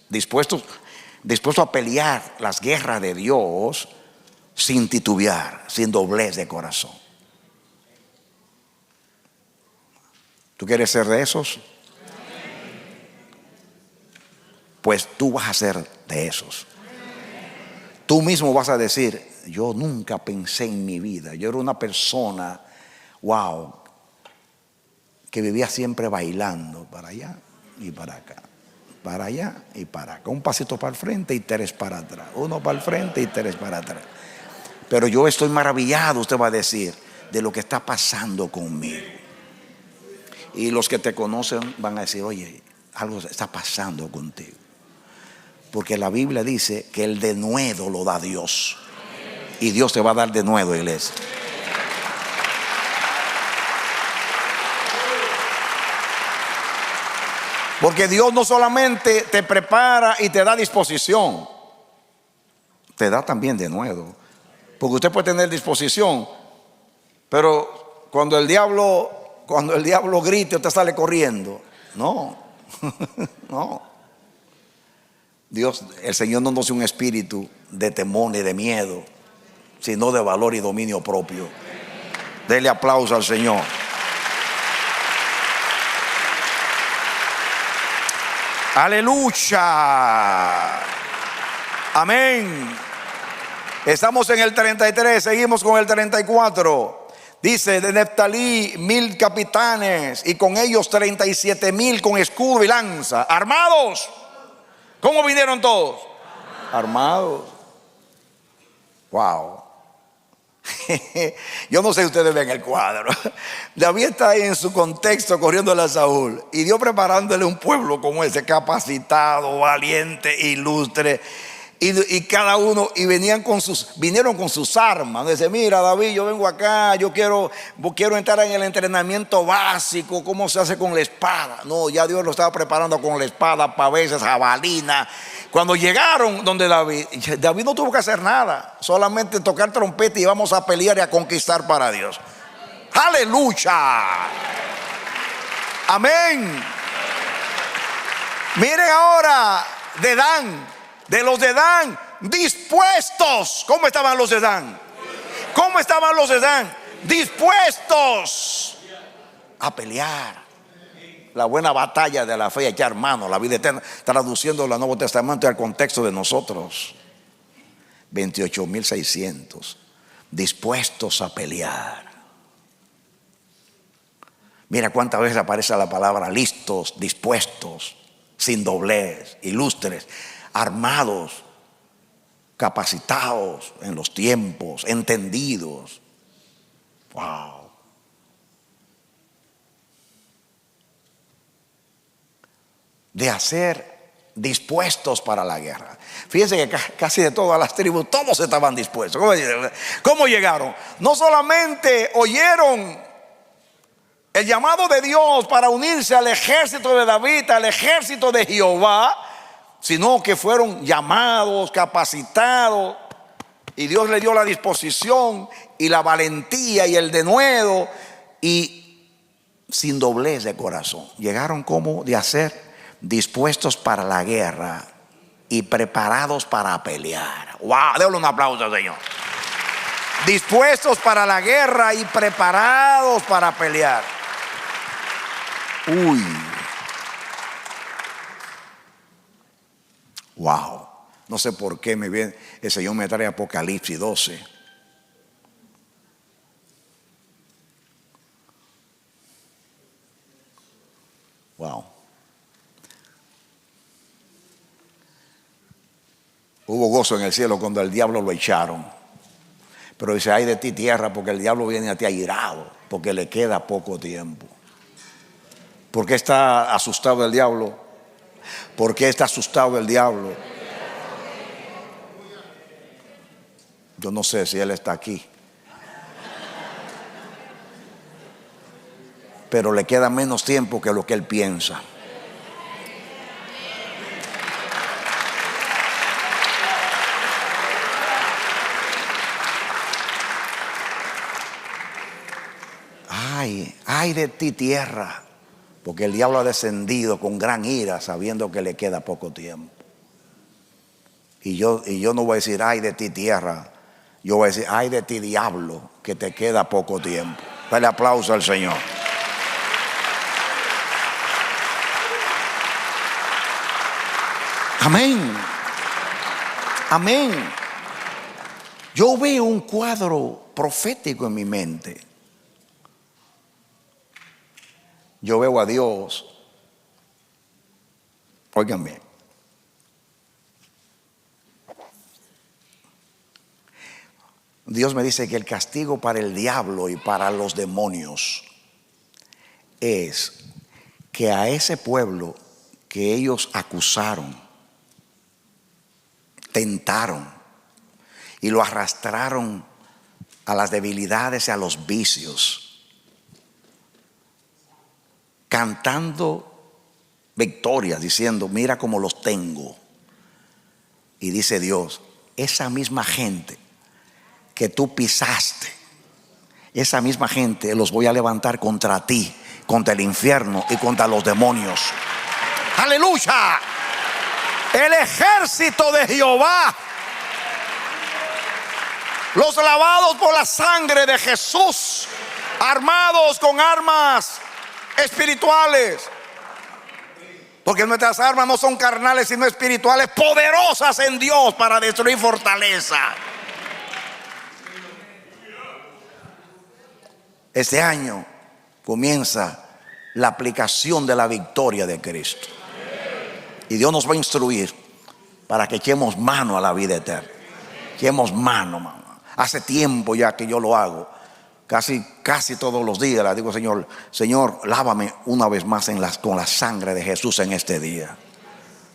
Speaker 3: dispuesto a pelear las guerras de Dios sin titubear, sin doblez de corazón. ¿Tú quieres ser de esos? Pues tú vas a ser de esos. Tú mismo vas a decir: yo nunca pensé en mi vida, yo era una persona, wow, que vivía siempre bailando para allá y para acá, para allá y para acá, un pasito para el frente y tres para atrás, uno para el frente y tres para atrás. Pero yo estoy maravillado, usted va a decir, de lo que está pasando conmigo. Y los que te conocen van a decir: oye, algo está pasando contigo. Porque la Biblia dice que el denuedo lo da Dios. Y Dios te va a dar denuedo, iglesia. Porque Dios no solamente te prepara y te da disposición, te da también denuedo. Porque usted puede tener disposición, pero cuando el diablo grite, usted sale corriendo. No. No. Dios, el Señor no nos dio un espíritu de temor ni de miedo, sino de valor y dominio propio. Dele aplauso al Señor. Aleluya. Amén. Estamos en el 33, seguimos con el 34. Dice: de Neftalí 1000 capitanes, y con ellos 37,000 con escudo y lanza, armados. ¿Cómo vinieron todos? Armados. Wow. Yo no sé si ustedes ven el cuadro. David está ahí en su contexto corriéndole a Saúl, y Dios preparándole un pueblo como ese, capacitado, valiente, ilustre. Y cada uno, y vinieron con sus armas. Dice, mira David, yo vengo acá, yo quiero entrar en el entrenamiento básico, cómo se hace con la espada. No, ya Dios lo estaba preparando con la espada, paveses, jabalina. Cuando llegaron donde David no tuvo que hacer nada, solamente tocar trompeta y vamos a pelear y a conquistar para Dios. Aleluya. Amén. Miren ahora de Dan. De los de Dan, dispuestos. ¿Cómo estaban los de Dan? ¿Cómo estaban los de Dan? Dispuestos a pelear la buena batalla de la fe, echar mano, la vida eterna, traduciendo el Nuevo Testamento al contexto de nosotros. 28,600 dispuestos a pelear. Mira cuántas veces aparece la palabra listos, dispuestos, sin doblez, ilustres, armados, capacitados en los tiempos, entendidos. Wow. De hacer dispuestos para la guerra. Fíjense que casi de todas las tribus todos estaban dispuestos. ¿Cómo llegaron? No solamente oyeron el llamado de Dios para unirse al ejército de David, al ejército de Jehová, sino que fueron llamados, capacitados, y Dios le dio la disposición y la valentía y el denuedo, y sin doblez de corazón. Llegaron como de hacer dispuestos para la guerra y preparados para pelear. Wow, déjale un aplauso al Señor. Dispuestos para la guerra y preparados para pelear. Uy. Wow, no sé por qué el Señor me trae Apocalipsis 12. Wow. Hubo gozo en el cielo cuando el diablo lo echaron. Pero dice, ay de ti tierra, porque el diablo viene a ti airado, porque le queda poco tiempo. ¿Por qué está asustado el diablo? ¿Por qué está asustado el diablo? Yo no sé si él está aquí, pero le queda menos tiempo que lo que él piensa. Ay de ti tierra, porque el diablo ha descendido con gran ira sabiendo que le queda poco tiempo. Y yo no voy a decir ay de ti tierra, yo voy a decir ay de ti diablo, que te queda poco tiempo. Dale aplauso al Señor. Amén. Amén. Yo veo un cuadro profético en mi mente. Yo veo a Dios. Oigan bien. Dios me dice que el castigo para el diablo y para los demonios es que a ese pueblo que ellos acusaron, tentaron y lo arrastraron a las debilidades y a los vicios, cantando victorias, diciendo mira cómo los tengo. Y dice Dios, esa misma gente que tú pisaste, esa misma gente los voy a levantar contra ti, contra el infierno y contra los demonios. Aleluya. El ejército de Jehová, los lavados por la sangre de Jesús, armados con armas espirituales, porque nuestras armas no son carnales sino espirituales, poderosas en Dios para destruir fortaleza. Este año comienza la aplicación de la victoria de Cristo, y Dios nos va a instruir para que echemos mano a la vida eterna. Echemos mano. Hace tiempo ya que yo lo hago. Casi todos los días le digo, Señor, lávame una vez más con la sangre de Jesús en este día.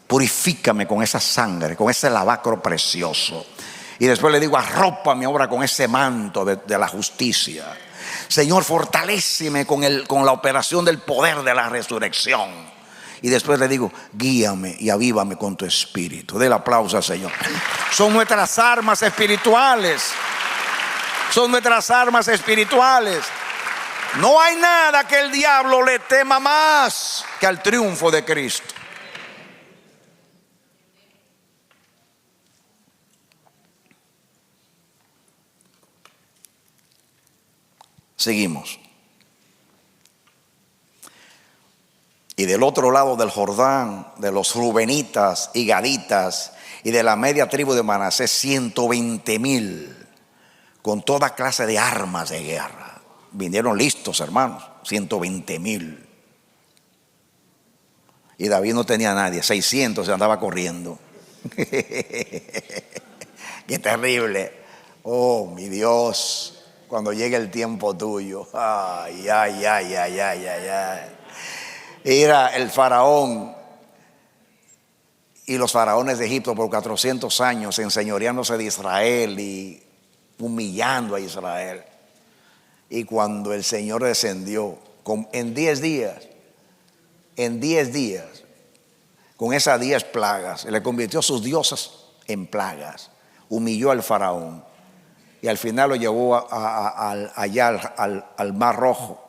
Speaker 3: purifícame con esa sangre, con ese lavacro precioso. Y después le digo, arrópame ahora con ese manto de la justicia. Señor, fortaléceme con la operación del poder de la resurrección. Y después le digo, guíame y avívame con tu espíritu. Dé el aplauso al Señor. Son nuestras armas espirituales. Son nuestras armas espirituales. No hay nada que el diablo le tema más que al triunfo de Cristo. Seguimos. Y del otro lado del Jordán, de los rubenitas y gaditas y de la media tribu de Manasés, 120,000 con toda clase de armas de guerra. Vinieron listos, hermanos, 120,000. Y David no tenía a nadie, 600 se andaba corriendo. Qué terrible. Oh, mi Dios, cuando llegue el tiempo tuyo. Ay, ay, ay, ay, ay, ay, ay. Era el faraón y los faraones de Egipto por 400 años enseñoreándose de Israel y humillando a Israel. Y cuando el Señor descendió en 10 días, con esas 10 plagas, le convirtió a sus dioses en plagas, humilló al faraón y al final lo llevó allá al Mar Rojo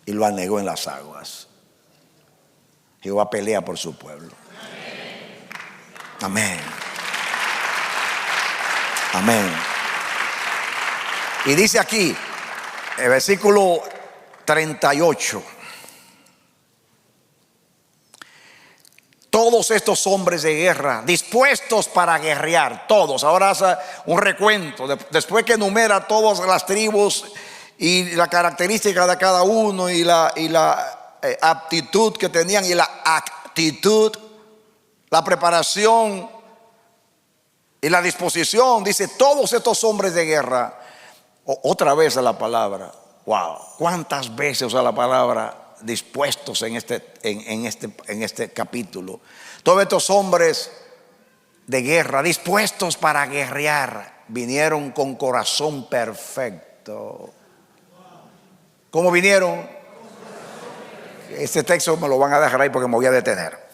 Speaker 3: y lo anegó en las aguas. Jehová pelea por su pueblo. Amén. Amén. Y dice aquí, el versículo 38. Todos estos hombres de guerra, dispuestos para guerrear, todos. Ahora hace un recuento. Después que enumera todas las tribus y la característica de cada uno y la aptitud que tenían y la actitud, la preparación y la disposición. Dice todos estos hombres de guerra. Otra vez a la palabra. Wow, cuántas veces usa la palabra dispuestos en este capítulo. Todos estos hombres de guerra, dispuestos para guerrear, vinieron con corazón perfecto. ¿Cómo vinieron? Este texto me lo van a dejar ahí porque me voy a detener.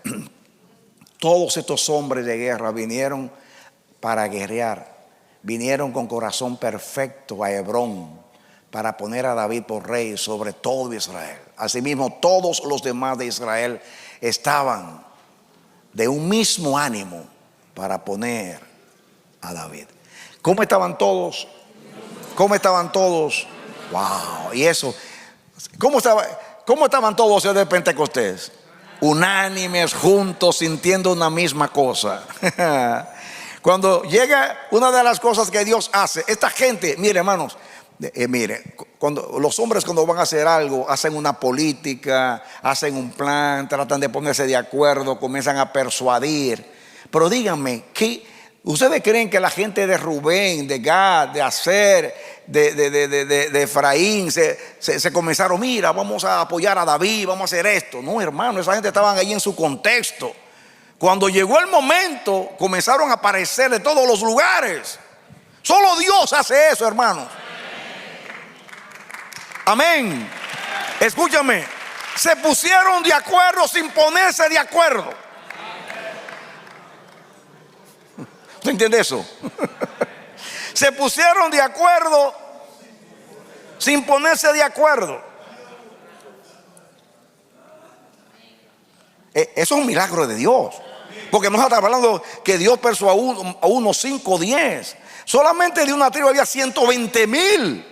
Speaker 3: Todos estos hombres de guerra vinieron para guerrear, vinieron con corazón perfecto a Hebrón para poner a David por rey sobre todo Israel. Asimismo, todos los demás de Israel estaban de un mismo ánimo para poner a David. ¿Cómo estaban todos? ¿Cómo estaban todos? Wow, y eso, ¿cómo estaban todos de Pentecostés? Unánimes, juntos, sintiendo una misma cosa. Cuando llega una de las cosas que Dios hace, esta gente, mire hermanos, mire, cuando los hombres cuando van a hacer algo, hacen una política, hacen un plan, tratan de ponerse de acuerdo, comienzan a persuadir. Pero díganme, ¿ustedes creen que la gente de Rubén, de Gad, de Aser, de Efraín se comenzaron, mira, vamos a apoyar a David, vamos a hacer esto? No, hermano, esa gente estaban ahí en su contexto. Cuando llegó el momento, comenzaron a aparecer de todos los lugares. Solo Dios hace eso, hermanos. Amén. Escúchame, se pusieron de acuerdo sin ponerse de acuerdo. ¿Usted entiende eso? Se pusieron de acuerdo sin ponerse de acuerdo. Eso es un milagro de Dios. Porque no está hablando que Dios persuadió a unos 5 o 10. Solamente de una tribu había 120,000.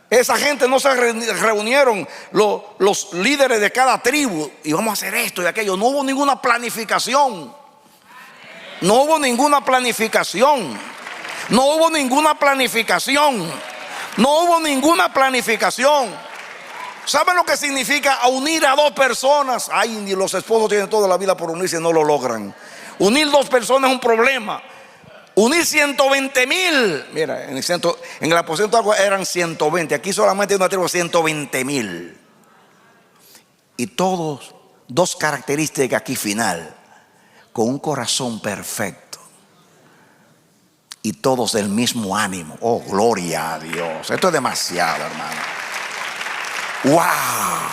Speaker 3: Esa gente no se reunieron los líderes de cada tribu y vamos a hacer esto y aquello. No hubo ninguna planificación. No hubo ninguna planificación. No hubo ninguna planificación. No hubo ninguna planificación. ¿Saben lo que significa unir a 2 personas? Ay, ni los esposos tienen toda la vida por unirse y no lo logran. Unir 2 personas es un problema. Unir 120,000. Mira, en el aposento eran 120. Aquí solamente hay una tribu de 120,000. Y todos dos características aquí final: con un corazón perfecto y todos del mismo ánimo. Oh, gloria a Dios. Esto es demasiado, hermano. ¡Wow!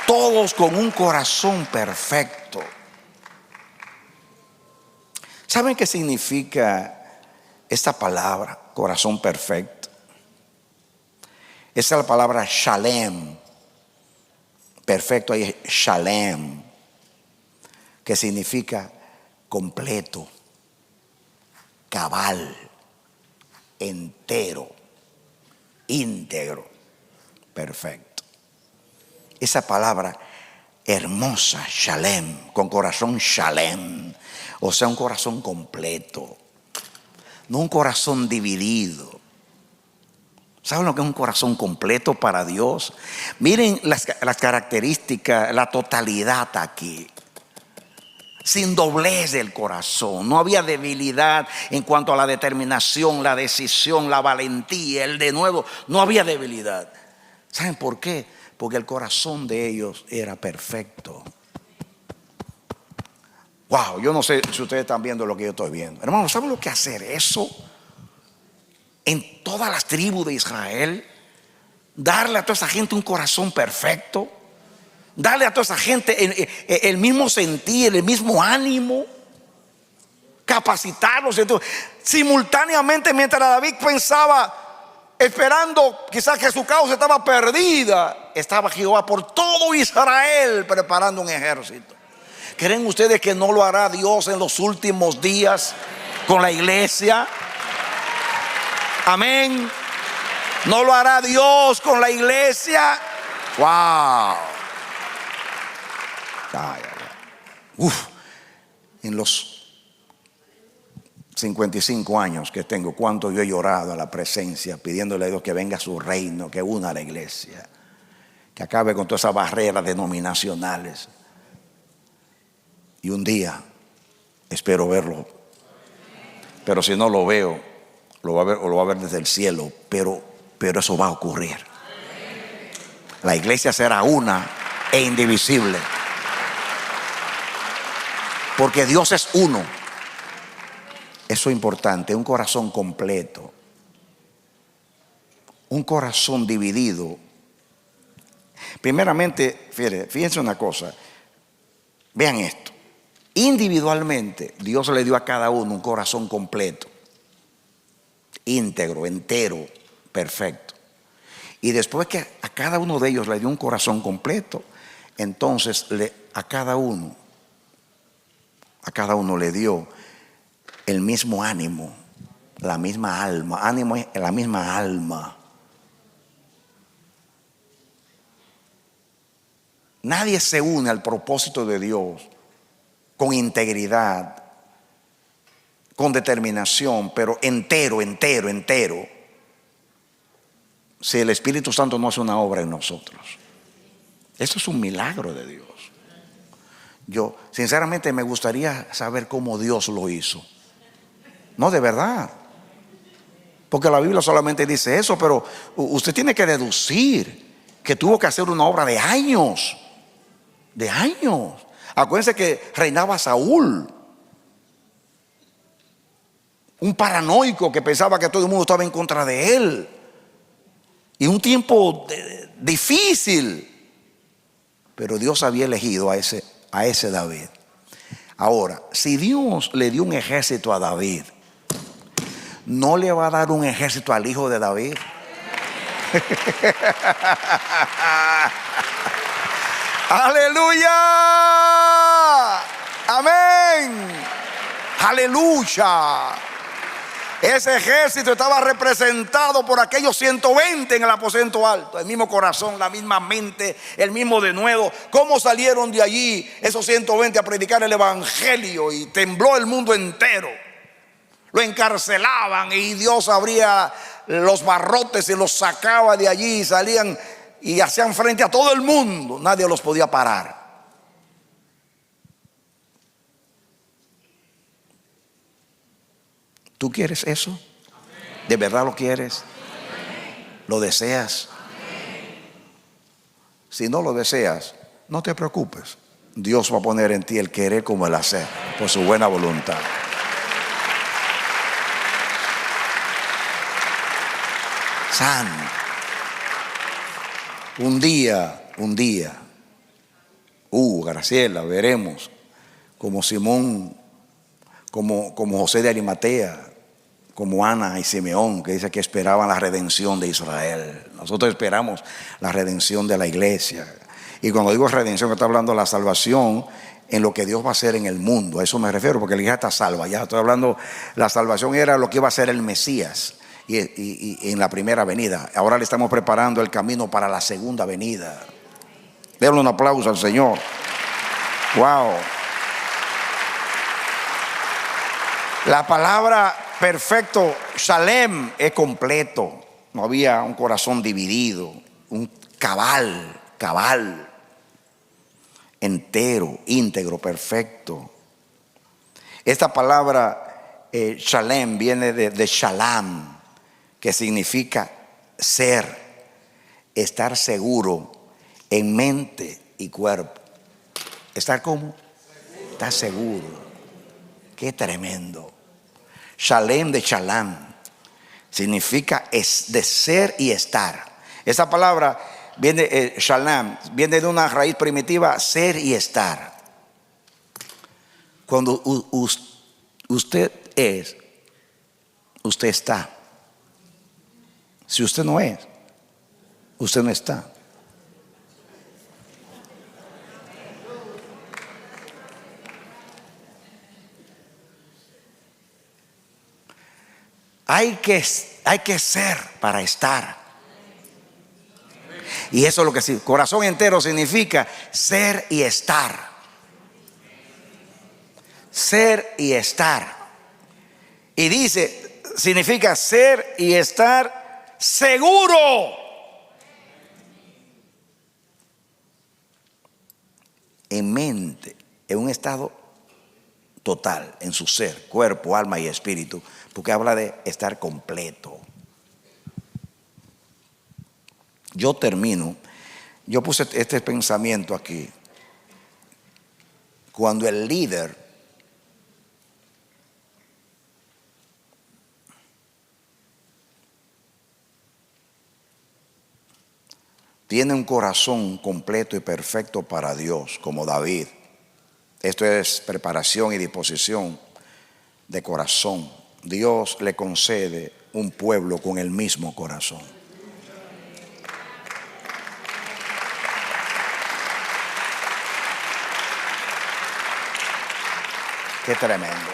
Speaker 3: Todos con un corazón perfecto. ¿Saben qué significa esta palabra, corazón perfecto? Esa es la palabra shalem. Perfecto ahí es shalem, que significa completo, cabal, entero, íntegro, perfecto. Esa palabra hermosa, shalem, con corazón shalem, o sea, un corazón completo, no un corazón dividido. ¿Saben lo que es un corazón completo para Dios? Miren las características, la totalidad aquí. Sin doblez del corazón. No había debilidad en cuanto a la determinación, la decisión, la valentía, el de nuevo. No había debilidad. ¿Saben por qué? Porque el corazón de ellos era perfecto. Wow, yo no sé si ustedes están viendo lo que yo estoy viendo. Hermanos, ¿saben lo que hacer eso? En todas las tribus de Israel, darle a toda esa gente un corazón perfecto, darle a toda esa gente el mismo sentir, el mismo ánimo, capacitarlos. Simultáneamente, mientras David pensaba, esperando quizás que su causa estaba perdida, estaba Jehová por todo Israel preparando un ejército. ¿Creen ustedes que no lo hará Dios en los últimos días con la iglesia? Amén. ¿No lo hará Dios con la iglesia? Wow. En los 55 años que tengo, cuánto yo he llorado a la presencia, pidiéndole a Dios que venga a su reino, que una a la iglesia, que acabe con todas esas barreras denominacionales. Y un día espero verlo. Pero si no lo veo, lo va a ver desde el cielo. Pero eso va a ocurrir. La iglesia será una e indivisible. Porque Dios es uno. Eso es importante. Un corazón completo. Un corazón dividido. Primeramente, fíjense una cosa. Vean esto. Individualmente, Dios le dio a cada uno un corazón completo, íntegro, entero, perfecto. Y después que a cada uno de ellos le dio un corazón completo, entonces a cada uno le dio el mismo ánimo, la misma alma. Ánimo es la misma alma. Nadie se une al propósito de Dios con integridad, con determinación, pero entero, si el Espíritu Santo no hace una obra en nosotros. Eso es un milagro de Dios. Yo sinceramente me gustaría saber cómo Dios lo hizo. No, de verdad. Porque la Biblia solamente dice eso, pero usted tiene que deducir que tuvo que hacer una obra de años. De años. Acuérdense que reinaba Saúl, un paranoico que pensaba que todo el mundo estaba en contra de él. Y un tiempo difícil. Pero Dios había elegido a ese David. Ahora, si Dios le dio un ejército a David, ¿no le va a dar un ejército al hijo de David? ¡Aleluya! ¡Amén! ¡Aleluya! Ese ejército estaba representado por aquellos 120 en el aposento alto. El mismo corazón, la misma mente, el mismo denuedo. ¿Cómo salieron de allí esos 120 a predicar el evangelio? Y tembló el mundo entero. Lo encarcelaban y Dios abría los barrotes y los sacaba de allí y salían y hacían frente a todo el mundo. Nadie los podía parar. ¿Tú quieres eso? ¿De verdad lo quieres? ¿Lo deseas? Si no lo deseas, no te preocupes. Dios va a poner en ti el querer como el hacer, por su buena voluntad. Santo. Un día, Graciela, veremos como Simón, como José de Arimatea, como Ana y Simeón, que dice que esperaban la redención de Israel. Nosotros esperamos la redención de la iglesia. Y cuando digo redención, está hablando de la salvación en lo que Dios va a hacer en el mundo. A eso me refiero, porque la iglesia está salva. Ya estoy hablando, la salvación era lo que iba a ser el Mesías y en la primera venida. Ahora le estamos preparando el camino para la segunda venida. Denle un aplauso al Señor. Wow. La palabra perfecto, shalem, es completo. No había un corazón dividido, un cabal, entero, íntegro, perfecto. Esta palabra shalem viene de shalom, que significa ser, estar seguro en mente y cuerpo. ¿Estar cómo? Estar seguro. Qué tremendo. Shalem de shalom significa es de ser y estar. Esa palabra viene, shalom, viene de una raíz primitiva, ser y estar. Cuando usted es, usted está. Si usted no es, usted no está. Hay que ser para estar. Y eso es lo que sí, corazón entero significa ser y estar. Ser y estar. Y dice, significa ser y estar seguro. En mente, en un estado total, en su ser, cuerpo, alma y espíritu, porque habla de estar completo. Yo termino, yo puse este pensamiento aquí. Cuando el líder tiene un corazón completo y perfecto para Dios, como David. Esto es preparación y disposición de corazón. Dios le concede un pueblo con el mismo corazón. Qué tremendo.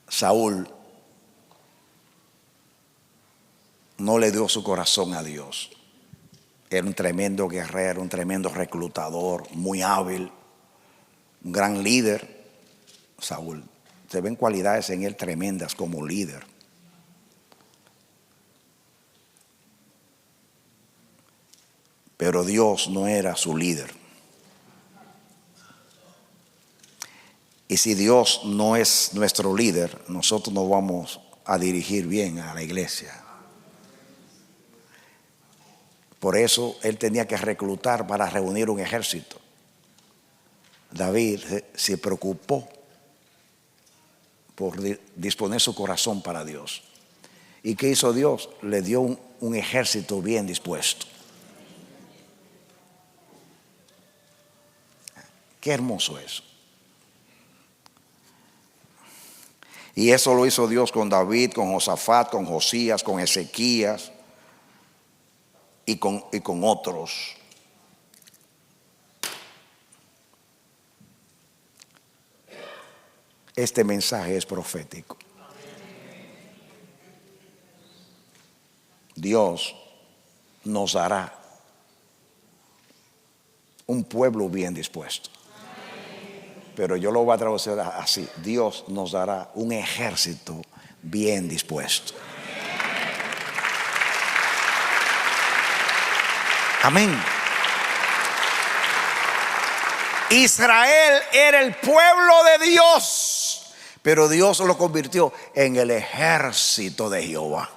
Speaker 3: Saúl no le dio su corazón a Dios. Era un tremendo guerrero, un tremendo reclutador, muy hábil, un gran líder. Saúl, se ven cualidades en él tremendas como líder. Pero Dios no era su líder. Y si Dios no es nuestro líder, nosotros no vamos a dirigir bien a la iglesia. Por eso él tenía que reclutar para reunir un ejército. David se preocupó por disponer su corazón para Dios. ¿Y qué hizo Dios? Le dio un ejército bien dispuesto. Qué hermoso eso. Y eso lo hizo Dios con David, con Josafat, con Josías, con Ezequías y con otros. Este mensaje es profético. Dios nos dará un pueblo bien dispuesto. Pero yo lo voy a traducir así: Dios nos dará un ejército bien dispuesto. Amén. Israel era el pueblo de Dios, pero Dios lo convirtió en el ejército de Jehová.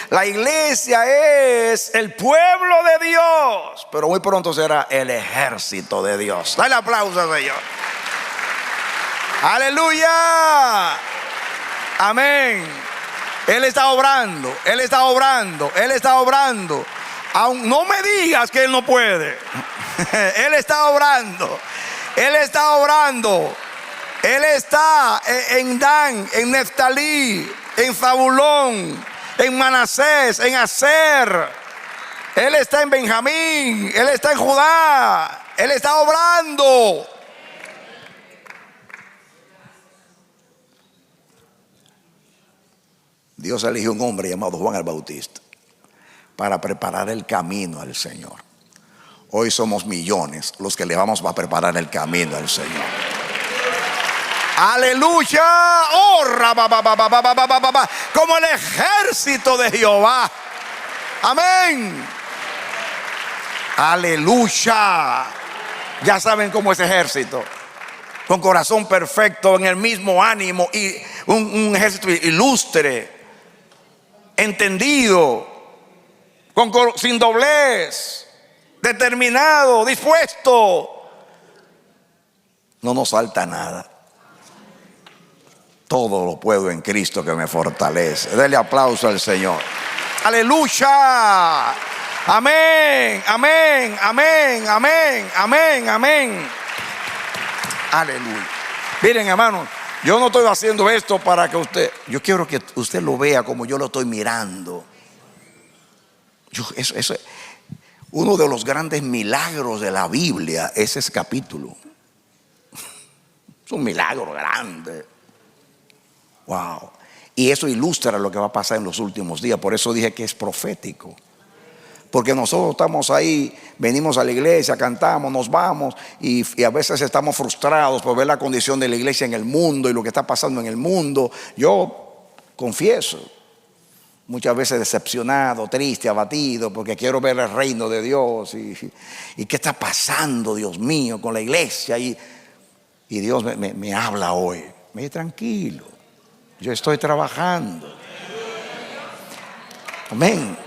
Speaker 3: La iglesia es el pueblo de Dios, pero muy pronto será el ejército de Dios. Dale aplauso al Señor. Aleluya. Amén. Él está obrando, Él está obrando, Él está obrando. Aún no me digas que Él no puede. Él está obrando, Él está obrando. Él está en Dan, en Neftalí, en Zabulón, en Manasés, en Aser. Él está en Benjamín, Él está en Judá. Él está obrando. Dios eligió un hombre llamado Juan el Bautista para preparar el camino al Señor. Hoy somos millones los que le vamos a preparar el camino al Señor. Aleluya. Oh, como el ejército de Jehová. Amén. Aleluya. Ya saben cómo es ejército. Con corazón perfecto, en el mismo ánimo, y un ejército ilustre, entendido, sin doblez, determinado, dispuesto. No nos falta nada. Todo lo puedo en Cristo que me fortalece. Dele aplauso al Señor. Aleluya. Amén, amén, amén, amén, amén, amén. Aleluya. Miren, hermanos, yo no estoy haciendo esto para que yo quiero que usted lo vea como yo lo estoy mirando. Eso, uno de los grandes milagros de la Biblia es ese capítulo. Es un milagro grande. Wow. Y eso ilustra lo que va a pasar en los últimos días. Por eso dije que es profético. Porque nosotros estamos ahí, venimos a la iglesia, cantamos, nos vamos y a veces estamos frustrados por ver la condición de la iglesia en el mundo y lo que está pasando en el mundo. Yo confieso, muchas veces decepcionado, triste, abatido, porque quiero ver el reino de Dios y qué está pasando, Dios mío, con la iglesia. Y Dios me habla hoy. Me dice, tranquilo, yo estoy trabajando. Amén.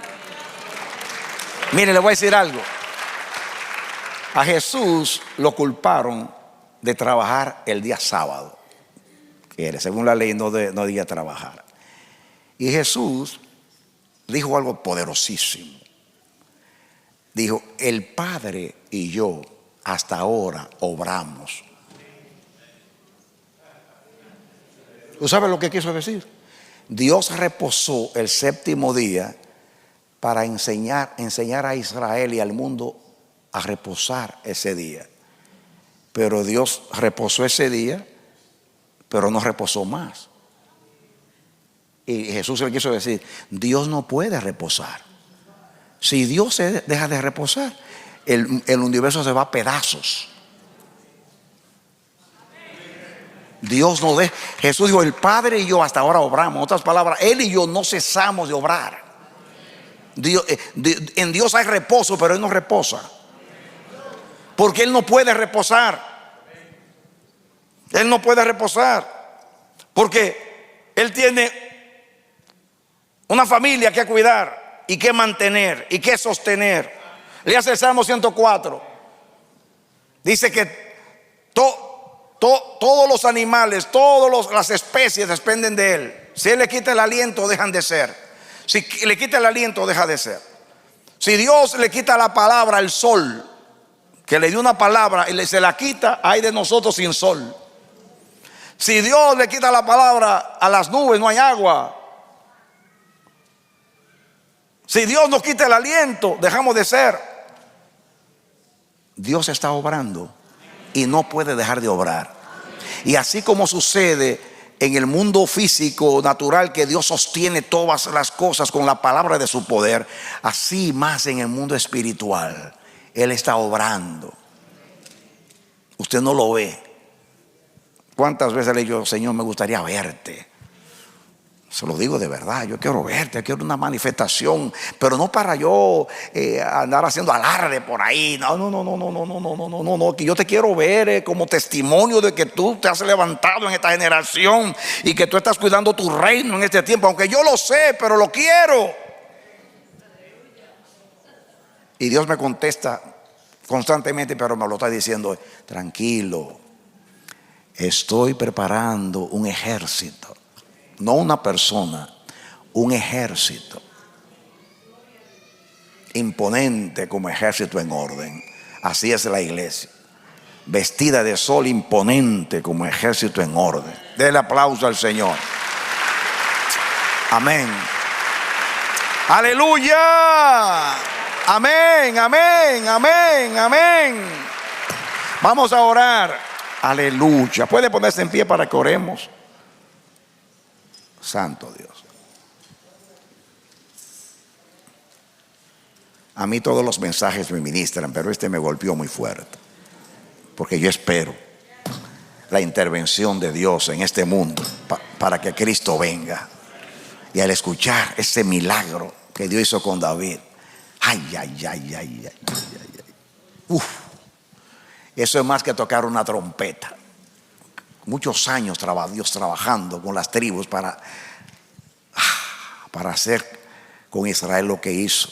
Speaker 3: Mire, le voy a decir algo. A Jesús lo culparon de trabajar el día sábado, que según la ley no debía trabajar. Y Jesús dijo algo poderosísimo. Dijo, el Padre y yo hasta ahora obramos. ¿Tú sabes lo que quiso decir? Dios reposó el séptimo día para enseñar a Israel y al mundo a reposar ese día. Pero Dios reposó ese día, pero no reposó más. Y Jesús le quiso decir, Dios no puede reposar. Si Dios deja de reposar, el universo se va a pedazos. Dios no deja. Jesús dijo, el Padre y yo hasta ahora obramos. En otras palabras, Él y yo no cesamos de obrar. En Dios hay reposo, pero Él no reposa. Porque Él no puede reposar. Él no puede reposar. Porque Él tiene una familia que cuidar y que mantener y que sostener. Léase el Salmo 104. Dice que todos los animales, todas las especies dependen de Él. Si Él le quita el aliento, dejan de ser. Si le quita el aliento, deja de ser. Si Dios le quita la palabra al sol, que le dio una palabra y se la quita, hay de nosotros sin sol. Si Dios le quita la palabra a las nubes, no hay agua. Si Dios nos quita el aliento, dejamos de ser. Dios está obrando y no puede dejar de obrar. Y así como sucede en el mundo físico natural, que Dios sostiene todas las cosas con la palabra de su poder, así más en el mundo espiritual Él está obrando. Usted no lo ve. ¿Cuántas veces le digo, Señor, me gustaría verte? Se lo digo de verdad, yo quiero verte, quiero una manifestación, pero no para yo andar haciendo alarde por ahí. No, que yo te quiero ver como testimonio de que tú te has levantado en esta generación y que tú estás cuidando tu reino en este tiempo, aunque yo lo sé, pero lo quiero. Y Dios me contesta constantemente, pero me lo está diciendo: tranquilo, estoy preparando un ejército, no una persona, un ejército imponente como ejército en orden. Así es la iglesia, vestida de sol, imponente como ejército en orden. Denle aplauso al Señor. Amén. Aleluya. Amén, amén, amén, amén. Vamos a orar. Aleluya. Puede ponerse en pie para que oremos. Santo Dios. A mí todos los mensajes me ministran, pero este me golpeó muy fuerte, porque yo espero la intervención de Dios en este mundo para que Cristo venga. Y al escuchar ese milagro que Dios hizo con David, ay, ay, ay, ay, ay, ay, ay. Uf, eso es más que tocar una trompeta. Muchos años Dios trabajando con las tribus para hacer con Israel lo que hizo.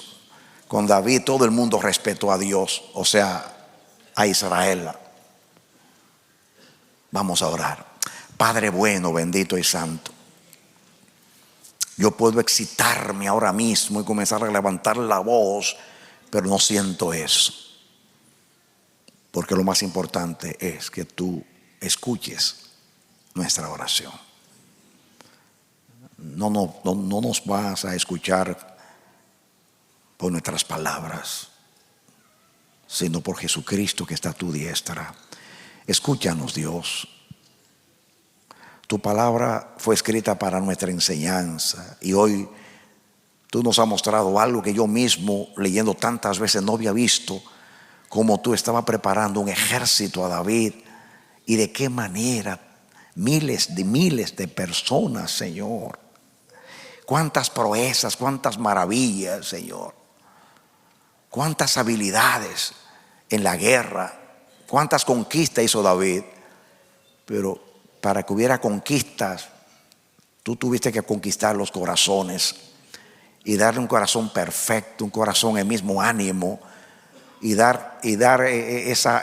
Speaker 3: Con David todo el mundo respetó a Dios, o sea, a Israel. Vamos a orar. Padre bueno, bendito y santo, yo puedo excitarme ahora mismo y comenzar a levantar la voz, pero no siento eso, porque lo más importante es que tú escuches nuestra oración. No nos vas a escuchar por nuestras palabras, sino por Jesucristo que está a tu diestra. Escúchanos, Dios. Tu palabra fue escrita para nuestra enseñanza, y hoy tú nos has mostrado algo que yo mismo, leyendo tantas veces, no había visto. Como tú estabas preparando un ejército a David, y de qué manera miles de personas, Señor. Cuántas proezas, cuántas maravillas, Señor. Cuántas habilidades en la guerra, cuántas conquistas hizo David. Pero para que hubiera conquistas, tú tuviste que conquistar los corazones y darle un corazón perfecto, un corazón el mismo ánimo, y dar esa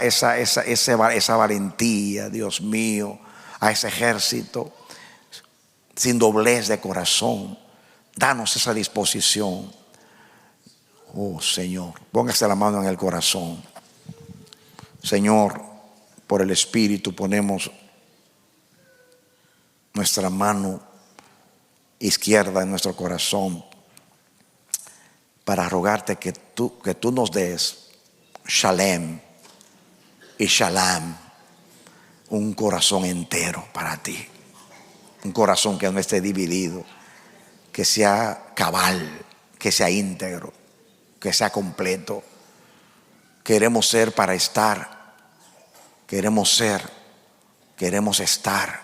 Speaker 3: valentía, Dios mío, a ese ejército sin doblez de corazón. Danos esa disposición. Oh Señor, póngase la mano en el corazón. Señor, por el Espíritu ponemos nuestra mano izquierda en nuestro corazón para rogarte que tú nos des Shalem y Shalom, un corazón entero para ti, un corazón que no esté dividido, que sea cabal, que sea íntegro, que sea completo. Queremos ser para estar, queremos estar.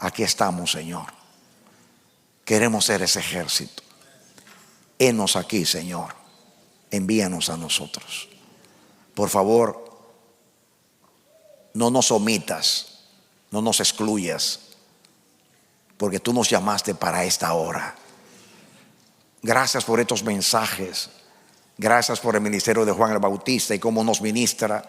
Speaker 3: Aquí estamos, Señor. Queremos ser ese ejército. Henos aquí, Señor. Envíanos a nosotros. Por favor, no nos omitas, no nos excluyas, porque tú nos llamaste para esta hora. Gracias por estos mensajes. Gracias por el ministerio de Juan el Bautista y cómo nos ministra,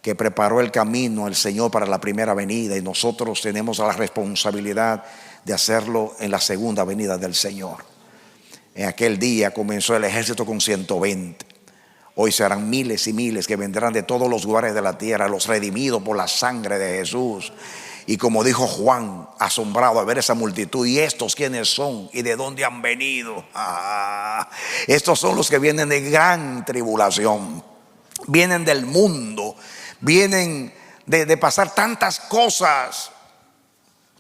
Speaker 3: que preparó el camino el Señor para la primera venida, y nosotros tenemos la responsabilidad de hacerlo en la segunda venida del Señor. En aquel día comenzó el ejército con 120. Hoy serán miles y miles que vendrán de todos los lugares de la tierra, los redimidos por la sangre de Jesús. Y como dijo Juan, asombrado a ver esa multitud: ¿y estos quiénes son? ¿Y de dónde han venido? Estos son los que vienen de gran tribulación, vienen del mundo, vienen de pasar tantas cosas.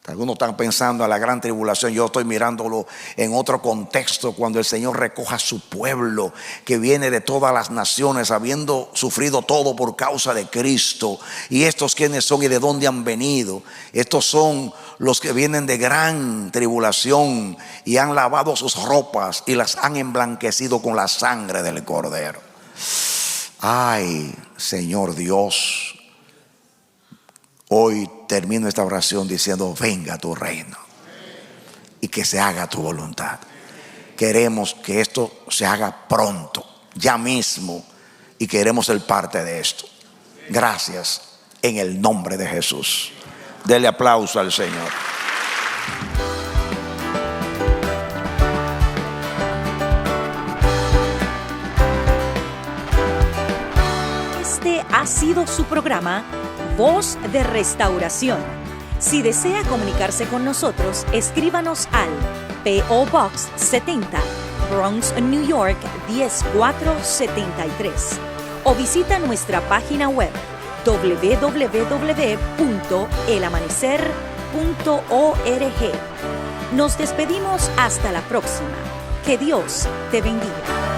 Speaker 3: Algunos están pensando en la gran tribulación. Yo estoy mirándolo en otro contexto, cuando el Señor recoja a su pueblo que viene de todas las naciones, habiendo sufrido todo por causa de Cristo. ¿Y estos quiénes son y de dónde han venido? Estos son los que vienen de gran tribulación y han lavado sus ropas y las han emblanquecido con la sangre del Cordero. Ay, Señor Dios, hoy termino esta oración diciendo: venga tu reino y que se haga tu voluntad. Queremos que esto se haga pronto, ya mismo. y queremos ser parte de esto. Gracias en el nombre de Jesús. Dele aplauso al Señor.
Speaker 1: Este ha sido su programa Voz de Restauración. Si desea comunicarse con nosotros, escríbanos al P.O. Box 70, Bronx, New York 10473, o visita nuestra página web www.elamanecer.org. Nos despedimos hasta la próxima. Que Dios te bendiga.